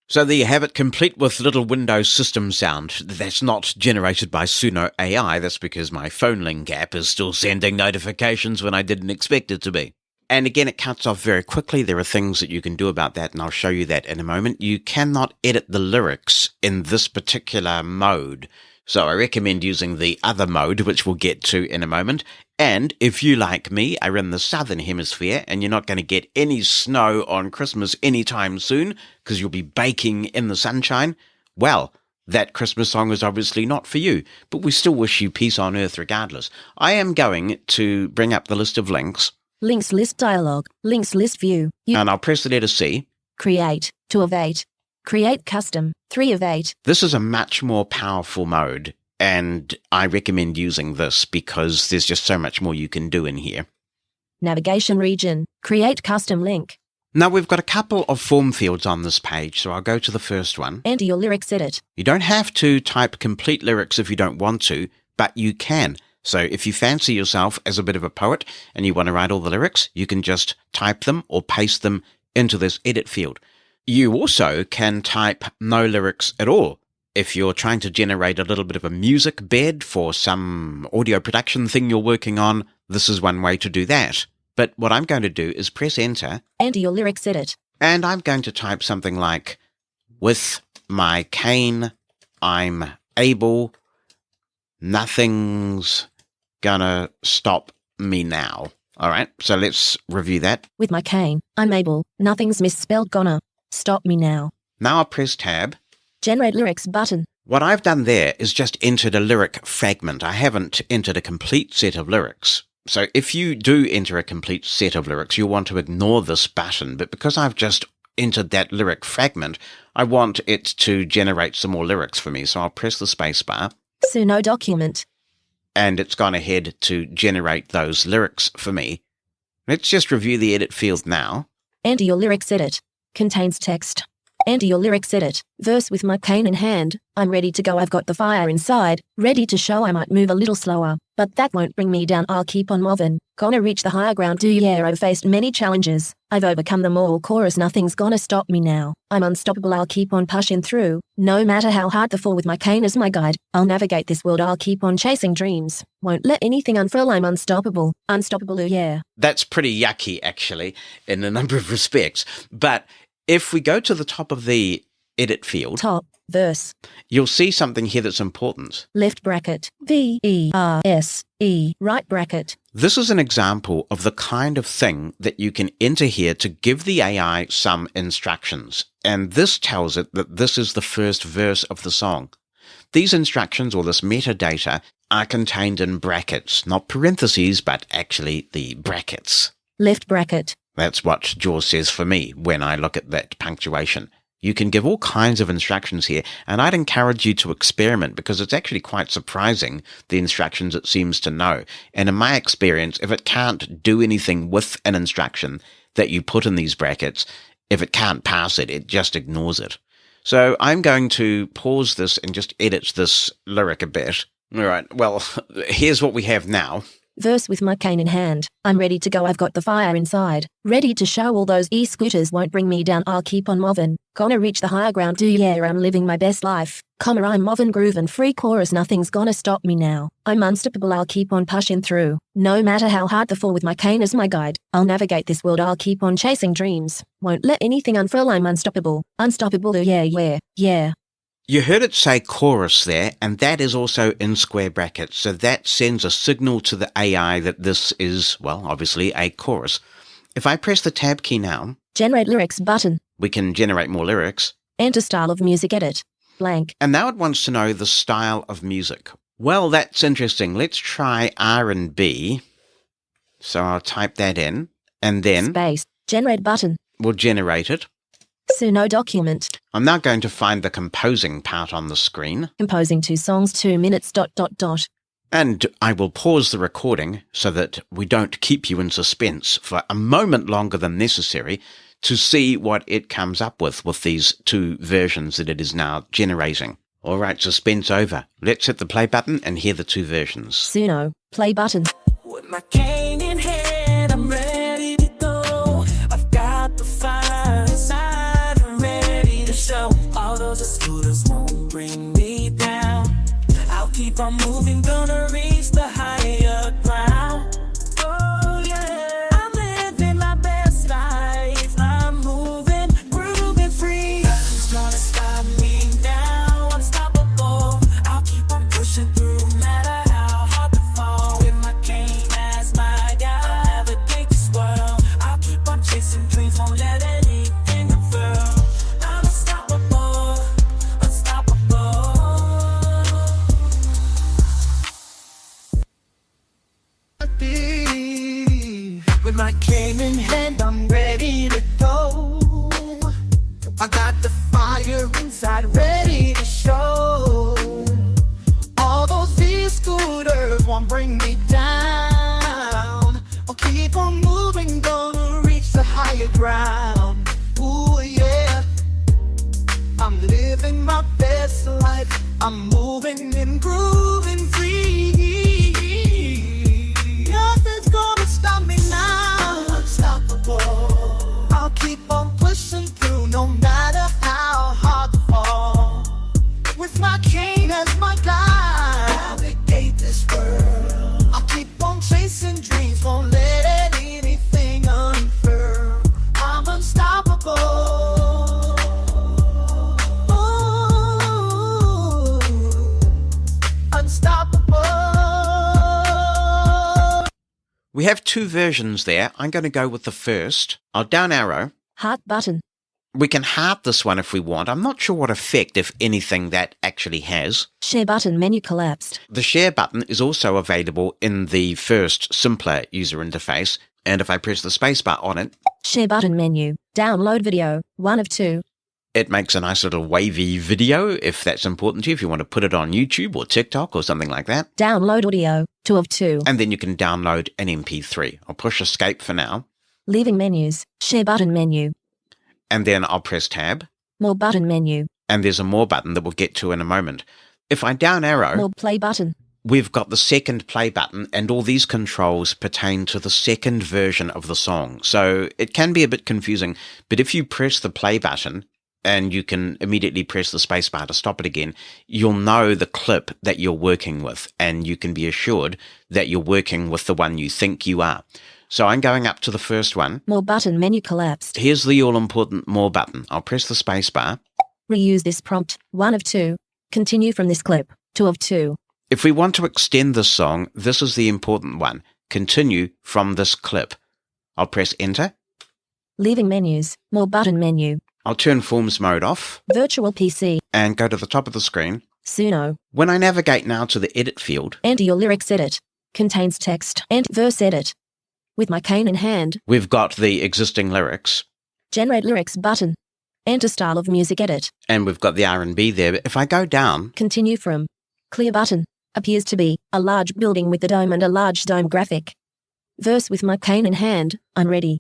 So there you have it, complete with little Windows system sound. That's not generated by Suno.ai, that's because my phone link app is still sending notifications when I didn't expect it to be. And again, it cuts off very quickly. There are things that you can do about that, and I'll show you that in a moment. You cannot edit the lyrics in this particular mode, so I recommend using the other mode, which we'll get to in a moment. And if you, like me, are in the southern hemisphere and you're not going to get any snow on Christmas anytime soon because you'll be baking in the sunshine, well, that Christmas song is obviously not for you, but we still wish you peace on earth regardless. I am going to bring up the list of links. Links list dialog. Links list view. And I'll press the letter C. Create. 2 of 8. Create custom. 3 of 8. This is a much more powerful mode, and I recommend using this because there's just so much more you can do in here. Navigation region. Create custom link. Now we've got a couple of form fields on this page, so I'll go to the first one. Enter your lyrics edit. You don't have to type complete lyrics if you don't want to, but you can. So if you fancy yourself as a bit of a poet and you want to write all the lyrics, you can just type them or paste them into this edit field. You also can type no lyrics at all. If you're trying to generate a little bit of a music bed for some audio production thing you're working on, this is one way to do that. But what I'm going to do is press enter. Enter your lyrics edit. And I'm going to type something like, with my cane, I'm able, nothing's gonna stop me now. All right, so let's review that. With my cane, I'm able, nothing's misspelled gonna stop me now. Now I'll press tab. Generate lyrics button. What I've done there is just entered a lyric fragment. I haven't entered a complete set of lyrics. So if you do enter a complete set of lyrics, you'll want to ignore this button. But because I've just entered that lyric fragment, I want it to generate some more lyrics for me. So I'll press the space bar. Suno document. And it's gone ahead to generate those lyrics for me. Let's just review the edit field now. Enter your lyrics edit. Contains text. Enter your lyrics edit. Verse with my cane in hand. I'm ready to go. I've got the fire inside. Ready to show. I might move a little slower, but that won't bring me down. I'll keep on moving. Gonna reach the higher ground. Do yeah. I've faced many challenges. I've overcome them all. Chorus. Nothing's gonna stop me now. I'm unstoppable. I'll keep on pushing through. No matter how hard the fall, with my cane as my guide, I'll navigate this world. I'll keep on chasing dreams. Won't let anything unfurl. I'm unstoppable. Unstoppable. Oh yeah. That's pretty yucky, actually, in a number of respects. But if we go to the top of the edit field, top verse, you'll see something here that's important. Left bracket, VERSE, right bracket. This is an example of the kind of thing that you can enter here to give the AI some instructions. And this tells it that this is the first verse of the song. These instructions, or this metadata, are contained in brackets, not parentheses, but actually the brackets. Left bracket. That's what JAWS says for me when I look at that punctuation. You can give all kinds of instructions here, and I'd encourage you to experiment because it's actually quite surprising the instructions it seems to know. And in my experience, if it can't do anything with an instruction that you put in these brackets, if it can't pass it, it just ignores it. So I'm going to pause this and just edit this lyric a bit. All right, well, here's what we have now. Verse with my cane in hand. I'm ready to go, I've got the fire inside. Ready to show all those e-scooters won't bring me down, I'll keep on moving. Gonna reach the higher ground, yeah, I'm living my best life. Comma, I'm moving, grooving, free chorus, nothing's gonna stop me now. I'm unstoppable, I'll keep on pushing through. No matter how hard the fall, with my cane as my guide, I'll navigate this world, I'll keep on chasing dreams. Won't let anything unfurl, I'm unstoppable. Unstoppable, yeah. You heard it say chorus there, and that is also in square brackets. So that sends a signal to the AI that this is, well, obviously a chorus. If I press the tab key now, generate lyrics button, we can generate more lyrics. Enter style of music, edit, blank. And now it wants to know the style of music. Well, that's interesting. Let's try R&B. So I'll type that in, and then Space, generate button, we'll generate it. Suno document. I'm now going to find the composing part on the screen. Composing 2 songs, 2 minutes, ... And I will pause the recording so that we don't keep you in suspense for a moment longer than necessary to see what it comes up with these 2 versions that it is now generating. All right, suspense over. Let's hit the play button and hear the 2 versions. Suno, play button. With my cane in hand, I'm ready to go. I've got the fire inside, I'm ready to show. All those scooters won't bring me down. I'll keep on moving, gonna reach the higher ground. Oh yeah, I'm living my best life. I'm moving, grooving free. Nothing's gonna stop me now. Unstoppable. I'll keep on pushing through, no matter how hard the fall. With my cane as my guide, I'll navigate this world. I'll keep on chasing dreams, won't let anything unfurl. I'm unstoppable, unstoppable. With my cane in hand, I'm ready to go. I got the fire inside, ready to show. All those e-scooters won't bring me down. I'll keep on moving, gonna reach the higher ground. Ooh yeah, I'm living my best life. I'm moving and grooving free. Nothing's gonna stop me now. I'm unstoppable. I'll keep on pushing through, no matter how hard the fall. With my cane as my guide, navigate this world. I'll keep on chasing dreams, won't let anything unfurl. I'm unstoppable. Ooh, unstoppable. We have 2 versions there. I'm going to go with the first. I'll down arrow. Heart button. We can heart this one if we want. I'm not sure what effect, if anything, that actually has. Share button, menu collapsed. The share button is also available in the first, simpler user interface. And if I press the spacebar on it, Share button menu. Download video, 1 of 2. it makes a nice little wavy video if that's important to you, if you want to put it on YouTube or TikTok or something like that. Download audio, 2 of 2. And then you can download an MP3. I'll push escape for now. Leaving menus, share button menu. And then I'll press tab. More button menu. And there's a more button that we'll get to in a moment. If I down arrow, More play button. we've got the second play button, and all these controls pertain to the second version of the song. So it can be a bit confusing, but if you press the play button, and you can immediately press the spacebar to stop it again, you'll know the clip that you're working with, and you can be assured that you're working with the one you think you are. So I'm going up to the first one. More button menu collapsed. Here's the all-important more button. I'll press the spacebar. Reuse this prompt, 1 of 2. Continue from this clip, 2 of 2. If we want to extend this song, this is the important one. Continue from this clip. I'll press enter. Leaving menus, more button menu. I'll turn Forms mode off Virtual PC, and go to the top of the screen. Suno. When I navigate now to the edit field, Enter your lyrics edit. Contains text and verse edit. With my cane in hand, we've got the existing lyrics. generate lyrics button. Enter style of music edit. And we've got the R&B there. But if I go down, Continue from. Clear button. Appears to be a large building with a dome and a large dome graphic. Verse with my cane in hand. I'm ready.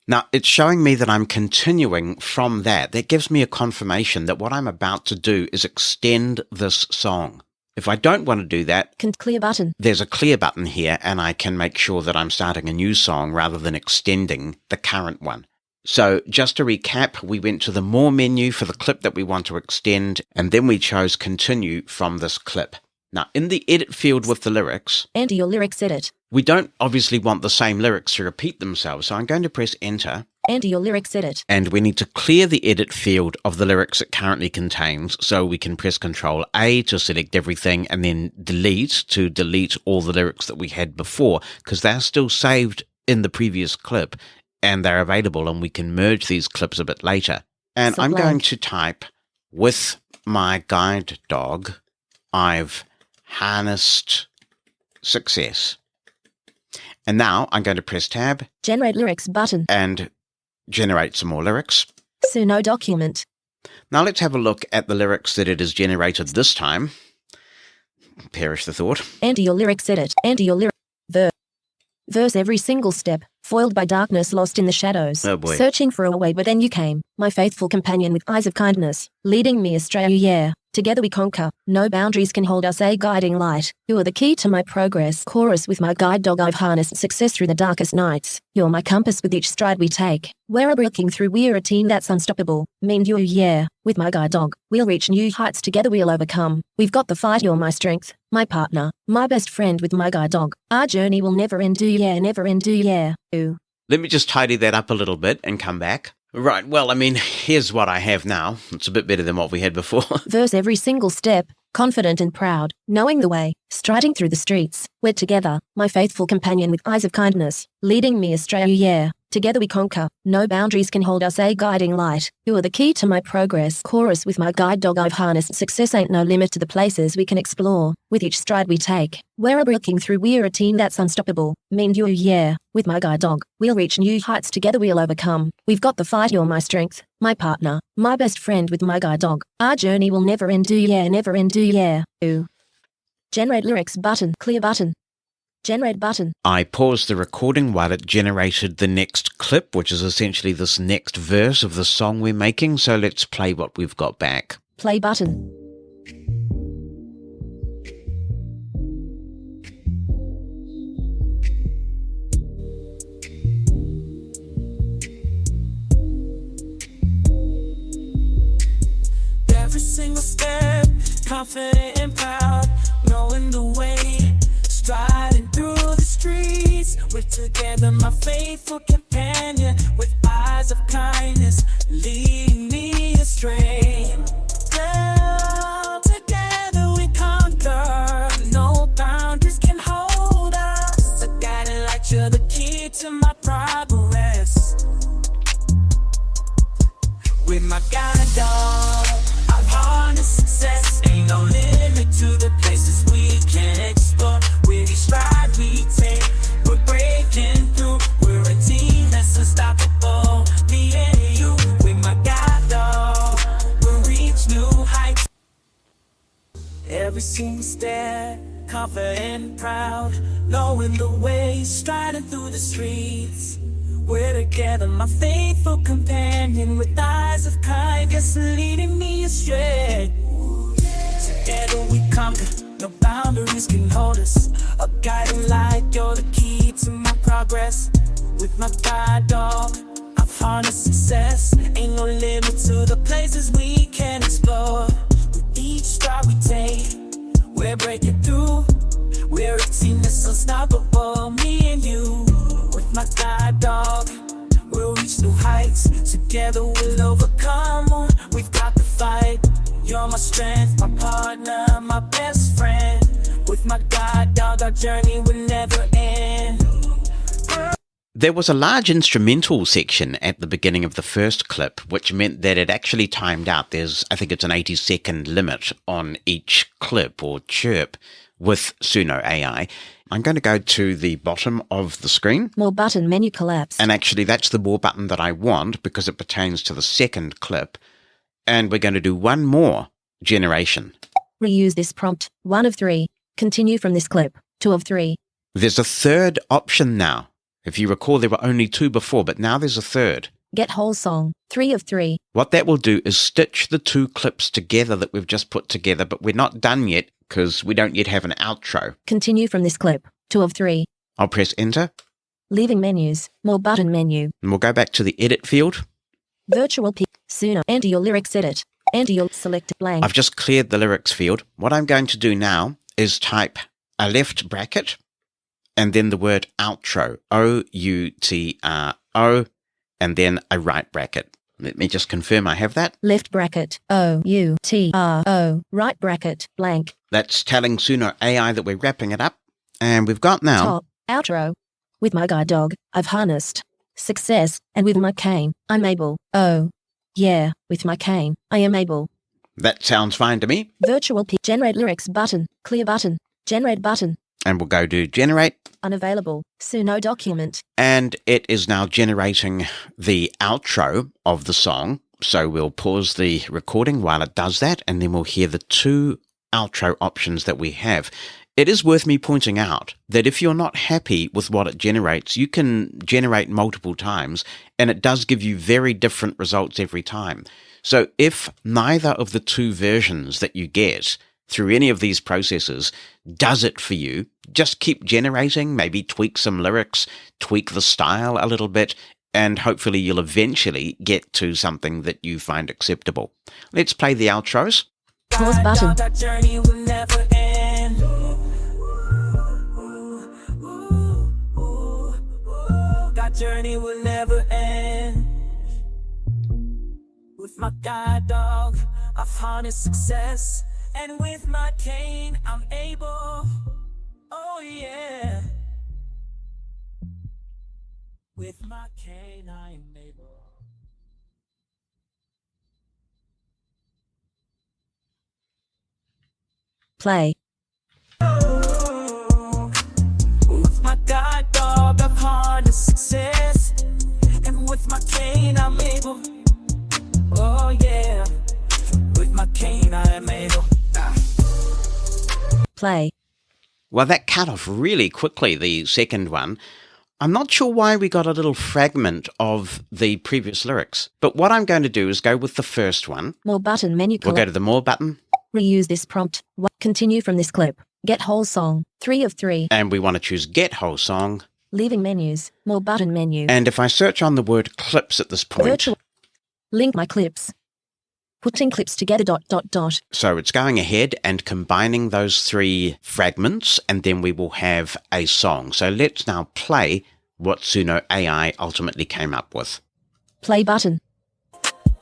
now it's showing me that I'm continuing from that. That gives me a confirmation that what I'm about to do is extend this song. If I don't want to do that, Clear button. there's a clear button here, and I can make sure that I'm starting a new song rather than extending the current one. So just to recap, we went to the More menu for the clip that we want to extend, and then we chose Continue from this clip. Now, in the edit field with the lyrics, Enter your lyrics edit. we don't obviously want the same lyrics to repeat themselves, so I'm going to press Enter, Enter your lyrics edit. and we need to clear the edit field of the lyrics it currently contains, so we can press Ctrl A to select everything, and then Delete to delete all the lyrics that we had before, because they're still saved in the previous clip, and they're available, and we can merge these clips a bit later. And So I'm blank. going to type, with my guide dog, I've harnessed success. And now I'm going to press Tab Generate lyrics button. and generate some more lyrics. Suno document. Now let's have a look at the lyrics that it has generated this time. Perish the thought. Enter your lyrics edit. Enter your lyric. Verse every single step. Foiled by darkness, lost in the shadows. Oh boy. Searching for a way, but then you came. My faithful companion with eyes of kindness. Leading me astray, yeah. Together we conquer. No boundaries can hold us, a guiding light. You are the key to my progress. Chorus with my guide dog, I've harnessed success through the darkest nights. You're my compass with each stride we take. We're breaking through, we're a team that's unstoppable. Me and you, yeah. With my guide dog, we'll reach new heights, together we'll overcome. We've got the fight, you're my strength. My partner, my best friend with my guide dog. Our journey will never end, never end, Ooh. Let me just tidy that up a little bit and come back. Right, well, I mean, here's what I have now. It's a bit better than what we had before. Verse every single step, confident and proud, knowing the way, striding through the streets. We're together, my faithful companion with eyes of kindness, leading me astray, yeah. Together we conquer. No boundaries can hold us, a guiding light. You are the key to my progress. Chorus with my guide dog, I've harnessed success, ain't no limit to the places we can explore. With each stride we take, we're breaking through, we're a team that's unstoppable. Me and you, yeah. With my guide dog, we'll reach new heights, together we'll overcome. We've got the fight, you're my strength. My partner, my best friend with my guide dog. Our journey will never end, never end, Ooh. Generate lyrics button, clear button. Generate button. I paused the recording while it generated the next clip, which is essentially this next verse of the song we're making, so let's play what we've got back. Play button. Every single step, confident and proud, knowing the way, striding through the streets. We're together, my faithful companion, with eyes of kindness, leading me astray. Well, together we conquer. No boundaries can hold us. A guiding light, you're the key to my progress. With my guide dog, I've harnessed success. Ain't no limit to the places we can explore. With each stride we take, we're breaking through. We're a team that's unstoppable. Me and you, with my guide dog, we'll reach new heights. Every single step, confident and proud, knowing the way, striding through the streets. We're together, my faithful companion, with eyes of kindness, leading me astray. Together we conquer, no boundaries can hold us. A guiding light, you're the key to my progress. With my guide dog, I've harnessed success. Ain't no limit to the places we can explore. With each stride we take, we're breaking through. We're a team that's unstoppable, me and you. With my guide dog, we'll reach new heights. Together we'll overcome. We've got the fight. You're my strength, my partner, my best friend. With my guide dog, our journey will never end. There was a large instrumental section at the beginning of the first clip, which meant that it actually timed out. I think it's an 80-second limit on each clip or chirp with Suno.ai. I'm going to go to the bottom of the screen. More button menu collapse. And actually, that's the more button that I want because it pertains to the second clip. And we're going to do one more generation. Reuse this prompt. 1 of 3. Continue from this clip. 2 of 3. There's a third option now. If you recall, there were only 2 before, but now there's a third. Get whole song. 3 of 3. What that will do is stitch the 2 clips together that we've just put together, but we're not done yet because we don't yet have an outro. Continue from this clip. 2 of 3. I'll press enter. Leaving menus. More button menu. And we'll go back to the edit field. Virtual P. Suno. Enter your lyrics edit. Enter your select blank. I've just cleared the lyrics field. What I'm going to do now is type a left bracket and then the word outro. O-U-T-R-O. And then a right bracket. Let me just confirm I have that. Left bracket, O-U-T-R-O, right bracket, blank. That's telling Suno.ai that we're wrapping it up. And we've got now... Top, outro. With my guide dog, I've harnessed success, and with my cane, I'm able. Oh, yeah, with my cane, I am able. That sounds fine to me. Virtual P. Generate lyrics button, clear button, generate button. And we'll go to generate. Unavailable. Suno document. And it is now generating the outro of the song. So we'll pause the recording while it does that, and then we'll hear the 2 outro options that we have. It is worth me pointing out that if you're not happy with what it generates, you can generate multiple times, and it does give you very different results every time. So if neither of the 2 versions that you get through any of these processes does it for you, just keep generating, maybe tweak some lyrics, tweak the style a little bit, and hopefully you'll eventually get to something that you find acceptable. Let's play the outros. Pause button. That journey will never end. That journey will never end. With my guide dog, I've harnessed success. And with my cane, I'm able. Oh yeah. With my cane, I am able. Play. With my guide dog, I've harnessed success. And with my cane, I'm able. Oh yeah. With my cane, I am able. Play. Well, that cut off really quickly, the second one. I'm not sure why we got a little fragment of the previous lyrics, but what I'm going to do is go with the first one. More button menu. We'll go to the more button. Reuse this prompt. Continue from this clip. Get whole song. 3 of 3. And we want to choose get whole song. Leaving menus. More button menu. And if I search on the word clips at this point. Virtual. Link my clips. Putting clips together ... So it's going ahead and combining those 3 fragments, and then we will have a song. So let's now play what Suno.ai ultimately came up with. Play button.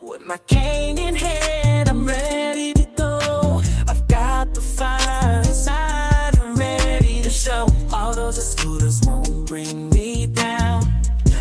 With my cane in hand, I'm ready to go. I've got the fire inside, I'm ready to show. All those scooters won't bring me down.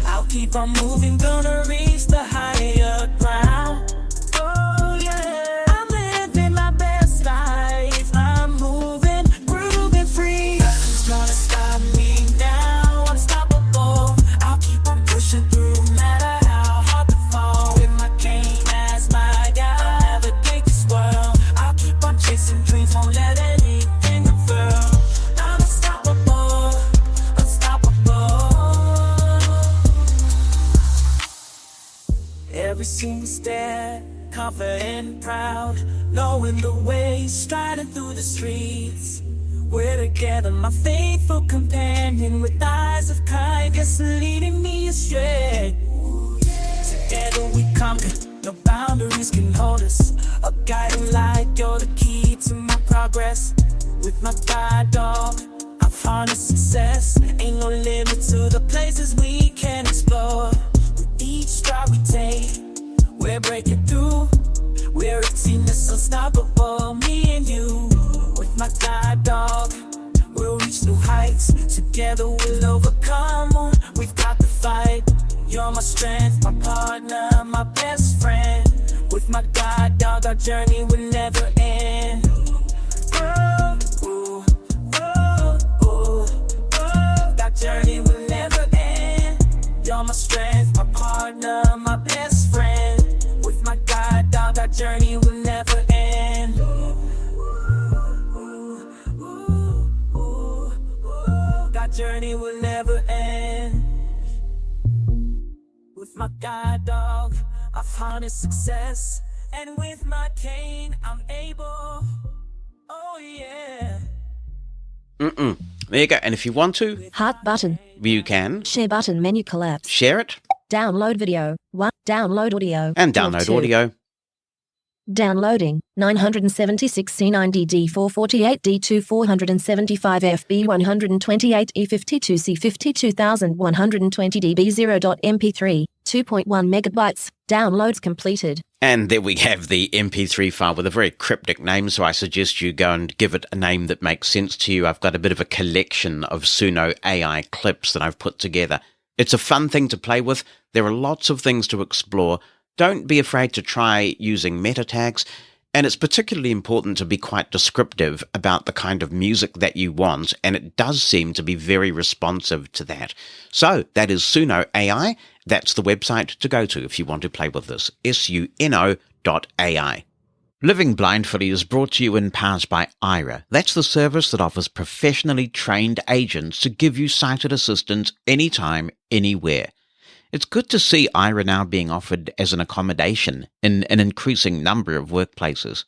I'll keep on moving, gonna reach the higher ground. Oh yeah, I'm living my best life. I'm moving, grooving free. Nothing's gonna stop me now, unstoppable. I'll keep on pushing through, no matter how hard the fall. With my cane as my guide, I'll navigate this world. I'll keep on chasing dreams, won't let anything unfurl. I'm unstoppable, unstoppable. Every single step, confident and proud, knowing the way, striding through the streets. We're together, my faithful companion, with eyes of kindness leading me astray. Together we conquer, no boundaries can hold us. A guiding light, you're the key to my progress. With my guide dog, I've harnessed success. Ain't no limit to the places we can explore. With each stride we take, we're breaking through. We're a team that's unstoppable, me and you. With my guide dog, we'll reach new heights. Together we'll overcome. We've got the fight. You're my strength, my partner, my best friend. With my guide dog, our journey will never end. Oh, oh, oh, oh. journey will never end. That journey will never end. With my guide dog, I've harnessed success, and with my cane, I'm able. Oh yeah. There you go. And if you want to, Heart button. you can Share button. Menu collapse. share it Download video. 1. Download audio. and download 2. audio. Downloading 976 C9DD 448 D2 475 FB 128 E52 C 52120 dB 0.mp3 2.1 megabytes. Downloads completed. And there we have the MP3 file with a very cryptic name, so I suggest you go and give it a name that makes sense to you. I've got a bit of a collection of Suno.ai clips that I've put together. It's a fun thing to play with. There are lots of things to explore. Don't be afraid to try using meta tags, and it's particularly important to be quite descriptive about the kind of music that you want, and it does seem to be very responsive to that. So that is Suno.ai. That's the website to go to if you want to play with this, suno.ai. Living Blindfully is brought to you in part by Aira. That's the service that offers professionally trained agents to give you sighted assistance anytime, anywhere. It's good to see Aira now being offered as an accommodation in an increasing number of workplaces.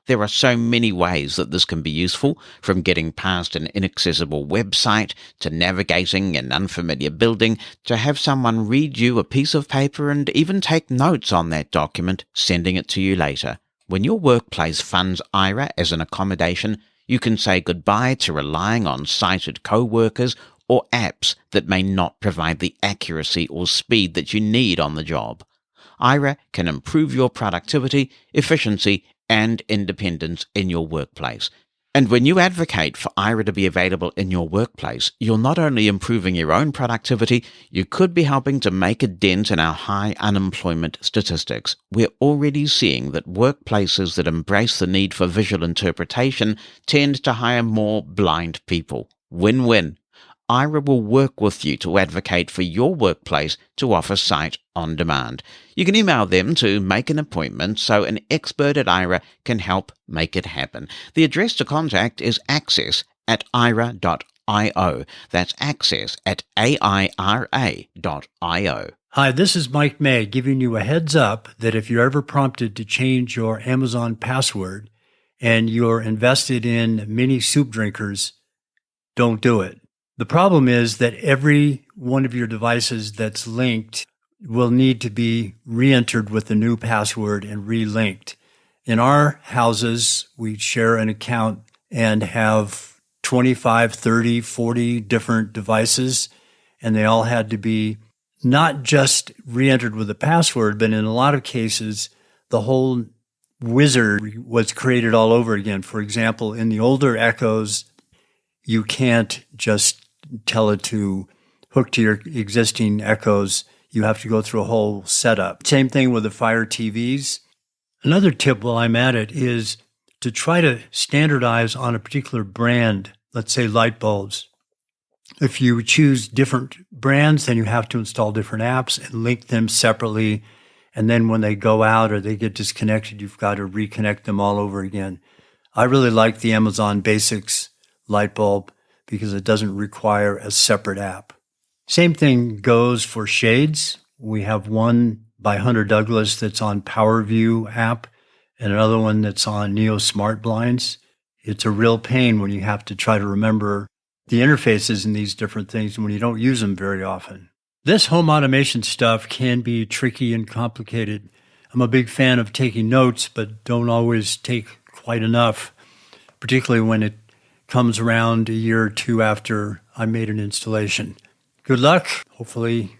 There are so many ways that this can be useful, from getting past an inaccessible website, to navigating an unfamiliar building, to have someone read you a piece of paper and even take notes on that document, sending it to you later. When your workplace funds Aira as an accommodation, you can say goodbye to relying on sighted co-workers or apps that may not provide the accuracy or speed that you need on the job. Aira can improve your productivity, efficiency, and independence in your workplace. And when you advocate for Aira to be available in your workplace, you're not only improving your own productivity, you could be helping to make a dent in our high unemployment statistics. We're already seeing that workplaces that embrace the need for visual interpretation tend to hire more blind people. Win-win. Aira will work with you to advocate for your workplace to offer sight on demand. You can email them to make an appointment so an expert at Aira can help make it happen. The address to contact is access@aira.io. That's access@aira.io. Hi, this is Mike May giving you a heads up that if you're ever prompted to change your Amazon password and you're invested in mini soup drinkers, don't do it. The problem is that every one of your devices that's linked will need to be re-entered with the new password and re-linked. In our houses, we share an account and have 25, 30, 40 different devices, and they all had to be not just re-entered with a password, but in a lot of cases, the whole wizard was created all over again. For example, in the older Echoes, you can't just tell it to hook to your existing Echoes. You have to go through a whole setup. Same thing with the Fire TVs. Another tip while I'm at it is to try to standardize on a particular brand, let's say light bulbs. If you choose different brands, then you have to install different apps and link them separately. And then when they go out or they get disconnected, you've got to reconnect them all over again. I really like the Amazon Basics light bulb because it doesn't require a separate app. Same thing goes for shades. We have one by Hunter Douglas that's on PowerView app and another one that's on Neo Smart Blinds. It's a real pain when you have to try to remember the interfaces in these different things when you don't use them very often. This home automation stuff can be tricky and complicated. I'm a big fan of taking notes, but don't always take quite enough, particularly when it comes around a year or two after I made an installation. Good luck. Hopefully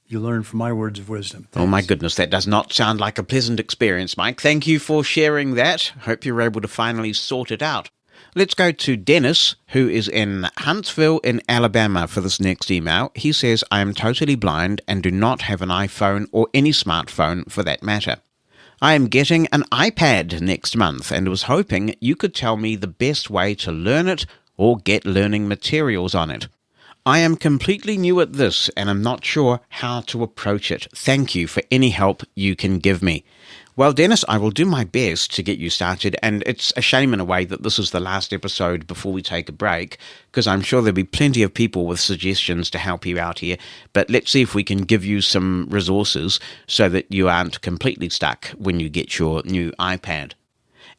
you learn from my words of wisdom. Thanks. Oh my goodness, that does not sound like a pleasant experience, Mike. Thank you for sharing that. Hope you're able to finally sort it out. Let's go to Dennis, who is in Huntsville in Alabama for this next email. He says, I am totally blind and do not have an iPhone or any smartphone for that matter. I am getting an iPad next month and was hoping you could tell me the best way to learn it or get learning materials on it. I am completely new at this and I'm not sure how to approach it. Thank you for any help you can give me. Well, Dennis, I will do my best to get you started, and it's a shame in a way that this is the last episode before we take a break, because I'm sure there'll be plenty of people with suggestions to help you out here, but let's see if we can give you some resources so that you aren't completely stuck when you get your new iPad.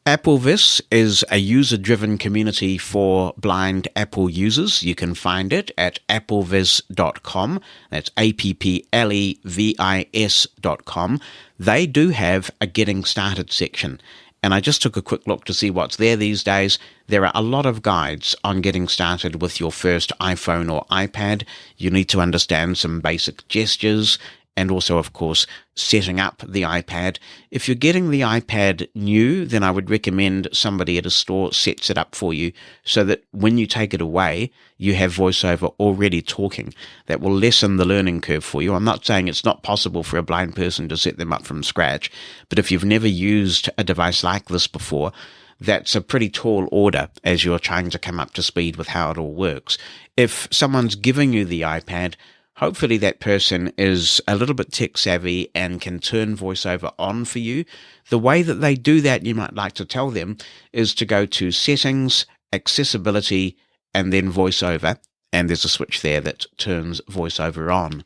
Applevis is a user-driven community for blind Apple users. You can find it at applevis.com. That's applevis.com. They do have a Getting Started section, and I just took a quick look to see what's there these days. There are a lot of guides on getting started with your first iPhone or iPad. You need to understand some basic gestures, and also, of course, setting up the iPad. If you're getting the iPad new, then I would recommend somebody at a store sets it up for you so that when you take it away, you have VoiceOver already talking. That will lessen the learning curve for you. I'm not saying it's not possible for a blind person to set them up from scratch, but if you've never used a device like this before, that's a pretty tall order as you're trying to come up to speed with how it all works. If someone's giving you the iPad, hopefully that person is a little bit tech savvy and can turn VoiceOver on for you. The way that they do that, you might like to tell them, is to go to Settings, Accessibility, and then VoiceOver, and there's a switch there that turns VoiceOver on.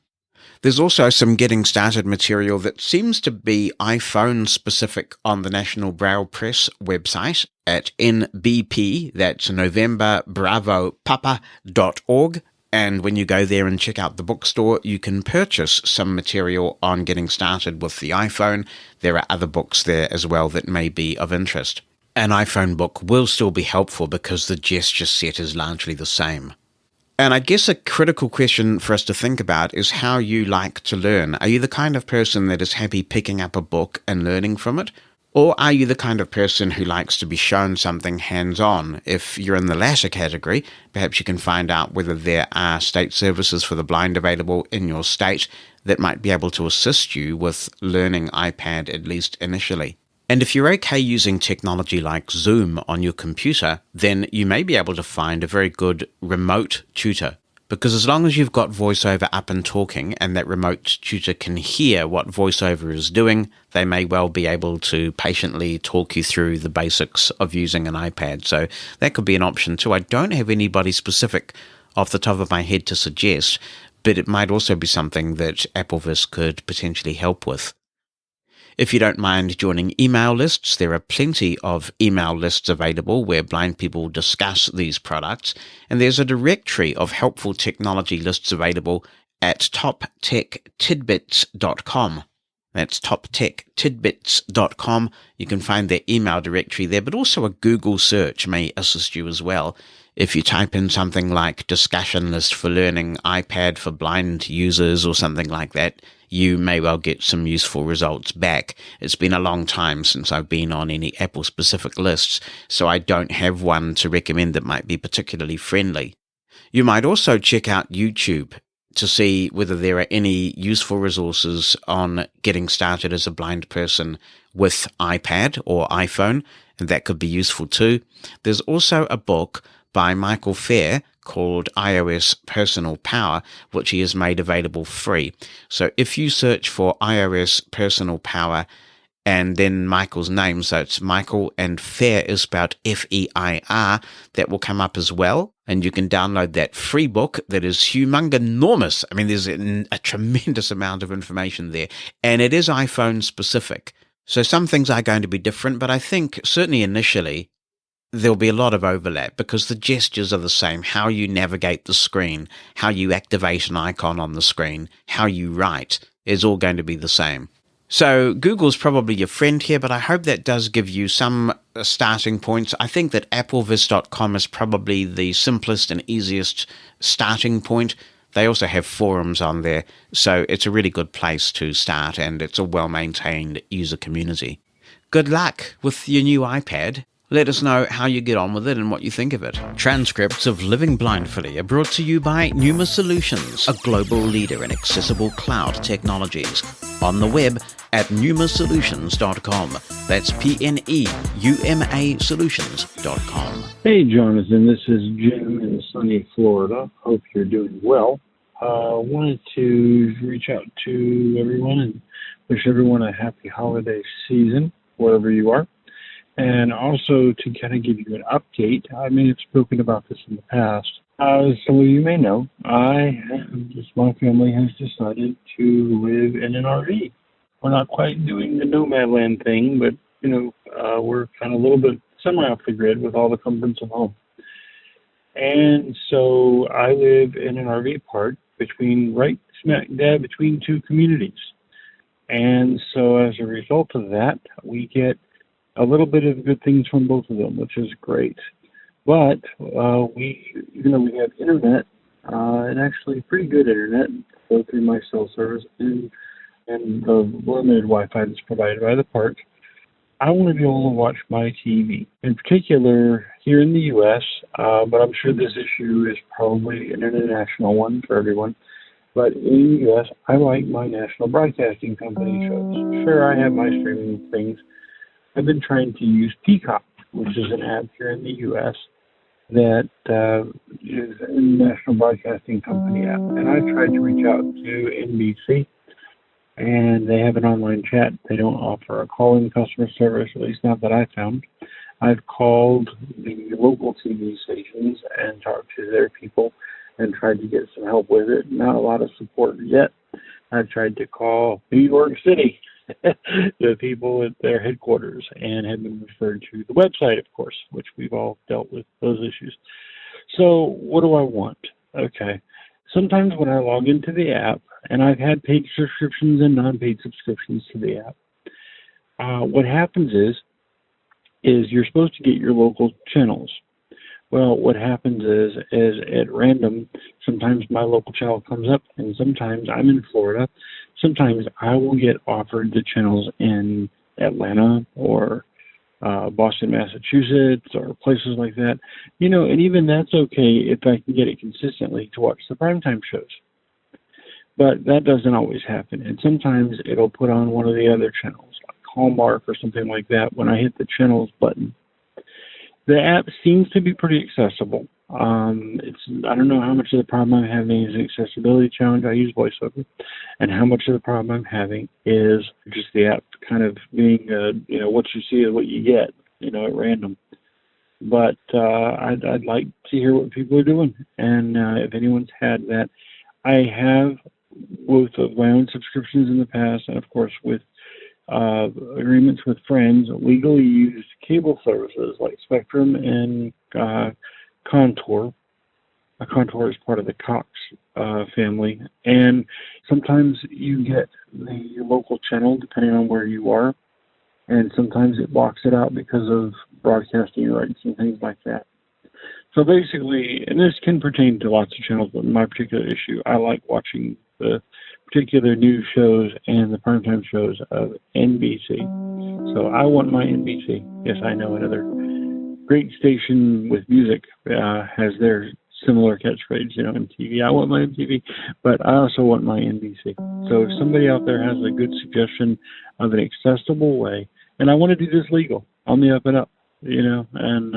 There's also some Getting Started material that seems to be iPhone specific on the National Braille Press website at NBP, that's November Bravo Papa.org. And when you go there and check out the bookstore, you can purchase some material on getting started with the iPhone. There are other books there as well that may be of interest. An iPhone book will still be helpful because the gesture set is largely the same. And I guess a critical question for us to think about is how you like to learn. Are you the kind of person that is happy picking up a book and learning from it? Or are you the kind of person who likes to be shown something hands-on? If you're in the latter category, perhaps you can find out whether there are state services for the blind available in your state that might be able to assist you with learning iPad, at least initially. And if you're okay using technology like Zoom on your computer, then you may be able to find a very good remote tutor. Because as long as you've got VoiceOver up and talking and that remote tutor can hear what VoiceOver is doing, they may well be able to patiently talk you through the basics of using an iPad. So that could be an option too. I don't have anybody specific off the top of my head to suggest, but it might also be something that Applevis could potentially help with. If you don't mind joining email lists, there are plenty of email lists available where blind people discuss these products, and there's a directory of helpful technology lists available at toptechtidbits.com. That's toptechtidbits.com. You can find their email directory there, but also a Google search may assist you as well. If you type in something like discussion list for learning iPad for blind users or something like that, you may well get some useful results back. It's been a long time since I've been on any Apple-specific lists, so I don't have one to recommend that might be particularly friendly. You might also check out YouTube to see whether there are any useful resources on getting started as a blind person with iPad or iPhone, and that could be useful too. There's also a book by Michael Fair called iOS Personal Power, which he has made available free. So if you search for iOS Personal Power and then Michael's name, so it's Michael and Fair is spelled F-E-I-R, that will come up as well. And you can download that free book that is humongous. I mean, there's a tremendous amount of information there, and it is iPhone specific. So some things are going to be different, but I think certainly initially there'll be a lot of overlap because the gestures are the same. How you navigate the screen, how you activate an icon on the screen, how you write is all going to be the same. So Google's probably your friend here, but I hope that does give you some starting points. I think that applevis.com is probably the simplest and easiest starting point. They also have forums on there, so it's a really good place to start, and it's a well-maintained user community. Good luck with your new iPad. Let us know how you get on with it and what you think of it. Transcripts of Living Blindfully are brought to you by Pneuma Solutions, a global leader in accessible cloud technologies. On the web at pneumasolutions.com. That's PNEUMA Solutions.com. Hey, Jonathan, this is Jim in sunny Florida. Hope you're doing well. Wanted to reach out to everyone and wish everyone a happy holiday season, wherever you are. And also to kind of give you an update, I may have spoken about this in the past. As some of you may know, my family has decided to live in an RV. We're not quite doing the nomad land thing, but, we're kind of a little bit semi off the grid with all the comforts of home. And so I live in an RV park right smack dab between two communities. And so as a result of that, we get a little bit of good things from both of them, which is great. But we have internet, and actually pretty good internet, both through my cell service and the limited Wi-Fi that's provided by the park. I want to be able to watch my TV, in particular here in the U.S., but I'm sure this issue is probably an international one for everyone. But in the U.S., I like my national broadcasting company shows. Sure, I have my streaming things. I've been trying to use Peacock, which is an app here in the U.S. that is a national broadcasting company app. And I've tried to reach out to NBC, and they have an online chat. They don't offer a call-in customer service, at least not that I found. I've called the local TV stations and talked to their people and tried to get some help with it. Not a lot of support yet. I've tried to call New York City, the people at their headquarters, and have been referred to the website, of course, which we've all dealt with those issues. So what do I want? Okay. Sometimes when I log into the app, and I've had paid subscriptions and non-paid subscriptions to the app, what happens is you're supposed to get your local channels. Well, what happens is at random, sometimes my local channel comes up, and sometimes I'm in Florida. Sometimes I will get offered the channels in Atlanta or Boston, Massachusetts, or places like that. And even that's okay if I can get it consistently to watch the primetime shows. But that doesn't always happen. And sometimes it'll put on one of the other channels, like Hallmark or something like that, when I hit the channels button. The app seems to be pretty accessible. I don't know how much of the problem I'm having is an accessibility challenge. I use VoiceOver, and how much of the problem I'm having is just the app kind of being, what you see is what you get, at random. But I'd like to hear what people are doing, and if anyone's had that, I have both of my own subscriptions in the past, and of course with agreements with friends, legally used cable services like Spectrum and Contour. Contour is part of the Cox family, and sometimes you get the local channel depending on where you are, and sometimes it blocks it out because of broadcasting rights and things like that. So basically, and this can pertain to lots of channels, but in my particular issue, I like watching the particular news shows and the primetime shows of NBC. So I want my NBC. Yes, I know another great station with music has their similar catchphrase, MTV. I want my MTV, but I also want my NBC. So if somebody out there has a good suggestion of an accessible way, and I want to do this legal on the up and up, and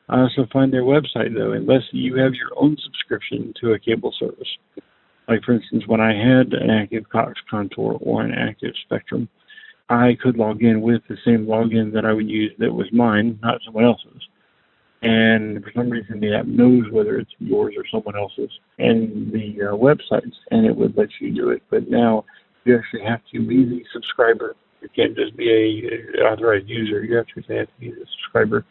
I also find their website, though, unless you have your own subscription to a cable service. Like, for instance, when I had an active Cox Contour or an active Spectrum, I could log in with the same login that I would use that was mine, not someone else's. And for some reason, the app knows whether it's yours or someone else's and the websites, and it would let you do it. But now you actually have to be the subscriber. You can't just be a authorized user. You actually have to be the subscriber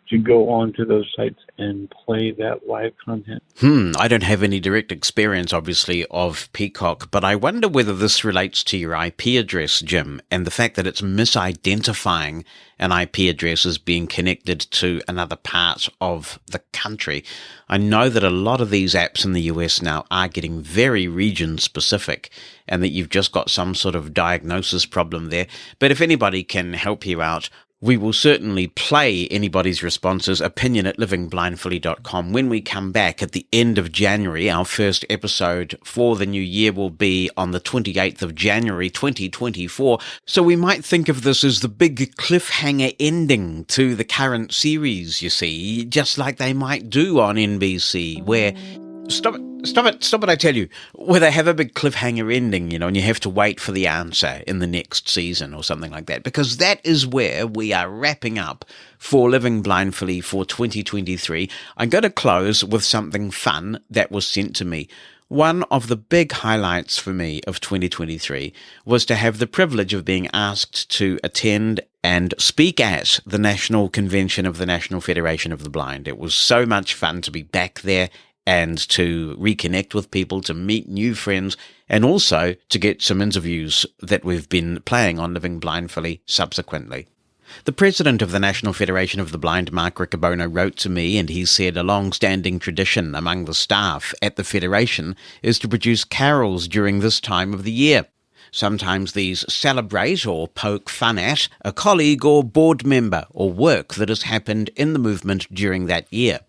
to go on to those sites and play that live content. I don't have any direct experience, obviously, of Peacock, but I wonder whether this relates to your IP address, Jim, and the fact that it's misidentifying an IP address as being connected to another part of the country. I know that a lot of these apps in the US now are getting very region-specific, and that you've just got some sort of diagnosis problem there. But if anybody can help you out, we will certainly play anybody's responses, opinion@livingblindfully.com. When we come back at the end of January, our first episode for the new year will be on the 28th of January, 2024. So we might think of this as the big cliffhanger ending to the current series, you see, just like they might do on NBC, where Stop it, I tell you. Where they have a big cliffhanger ending, and you have to wait for the answer in the next season or something like that, because that is where we are wrapping up for Living Blindfully for 2023. I'm going to close with something fun that was sent to me. One of the big highlights for me of 2023 was to have the privilege of being asked to attend and speak at the National Convention of the National Federation of the Blind. It was so much fun to be back there and to reconnect with people, to meet new friends, and also to get some interviews that we've been playing on Living Blindfully subsequently. The president of the National Federation of the Blind, Mark Riccobono, wrote to me, and he said a long-standing tradition among the staff at the Federation is to produce carols during this time of the year. Sometimes these celebrate or poke fun at a colleague or board member or work that has happened in the movement during that year.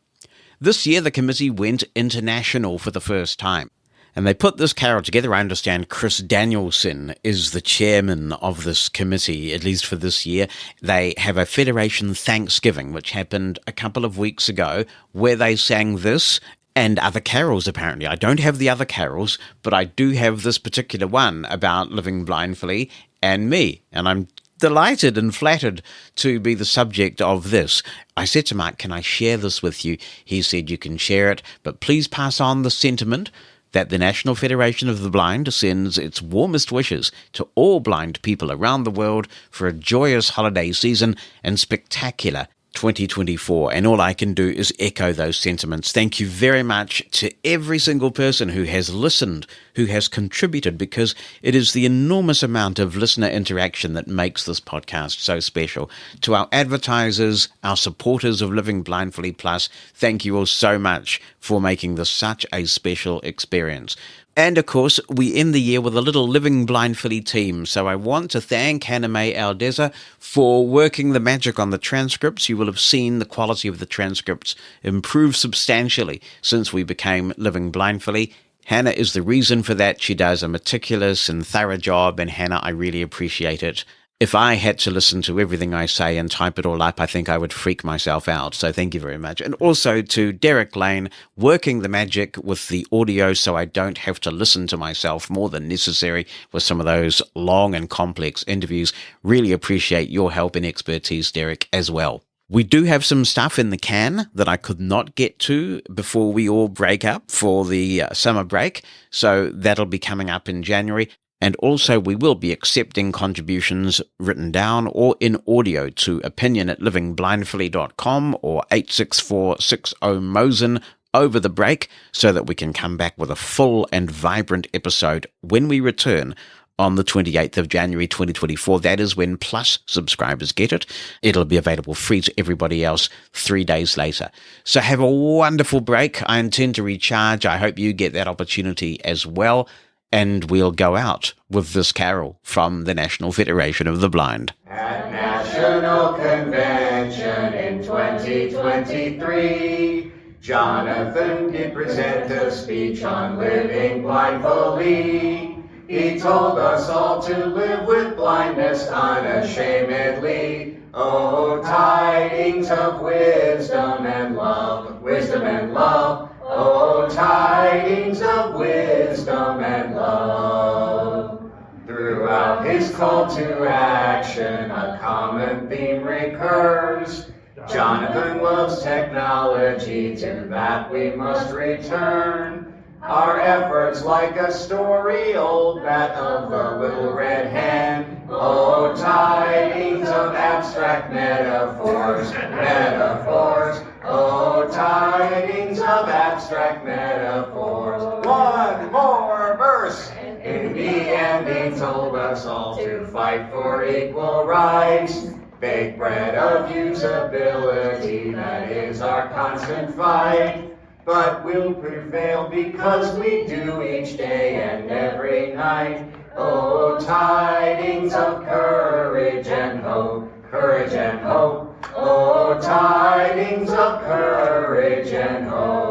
This year the committee went international for the first time, and they put this carol together. I understand Chris Danielson is the chairman of this committee, at least for this year. They have a Federation Thanksgiving, which happened a couple of weeks ago, where they sang this and other carols, apparently. I don't have the other carols, but I do have this particular one about Living Blindfully and me, and I'm delighted and flattered to be the subject of this. I said to Mark, can I share this with you? He said, you can share it, but please pass on the sentiment that the National Federation of the Blind sends its warmest wishes to all blind people around the world for a joyous holiday season and spectacular 2024. And all I can do is echo those sentiments. Thank you very much to every single person who has listened, who has contributed, because it is the enormous amount of listener interaction that makes this podcast so special. To our advertisers, our supporters of Living Blindfully Plus, thank you all so much for making this such a special experience. And of course, we end the year with a little Living Blindfully team. So I want to thank Hannah May Aldeza for working the magic on the transcripts. You will have seen the quality of the transcripts improve substantially since we became Living Blindfully. Hannah is the reason for that. She does a meticulous and thorough job, and Hannah, I really appreciate it. If I had to listen to everything I say and type it all up, I think I would freak myself out. So thank you very much. And also to Derek Lane, working the magic with the audio so I don't have to listen to myself more than necessary with some of those long and complex interviews. Really appreciate your help and expertise, Derek, as well. We do have some stuff in the can that I could not get to before we all break up for the summer break. So that'll be coming up in January. And also we will be accepting contributions written down or in audio to opinion@livingblindfully.com or 86460-MOSEN over the break so that we can come back with a full and vibrant episode when we return on the 28th of January 2024. That is when Plus subscribers get it. It'll be available free to everybody else 3 days later. So have a wonderful break. I intend to recharge. I hope you get that opportunity as well. And we'll go out with this carol from the National Federation of the Blind. At National Convention in 2023, Jonathan did present a speech on living blindfully. He told us all to live with blindness unashamedly. Oh, tidings of wisdom and love, wisdom and love. Oh, tidings of wisdom and love. Throughout his call to action, a common theme recurs. Jonathan loves technology, to that we must return. Our efforts like a story old, that of the little red hen. Oh, tidings of abstract metaphors, metaphors. Oh, tidings of abstract metaphors. One more verse. In the end, he told us all to fight for equal rights. Bake bread of usability, that is our constant fight. But we'll prevail because we do each day and every night. Oh, tidings of courage and hope, courage and hope. Oh, tidings of courage and hope.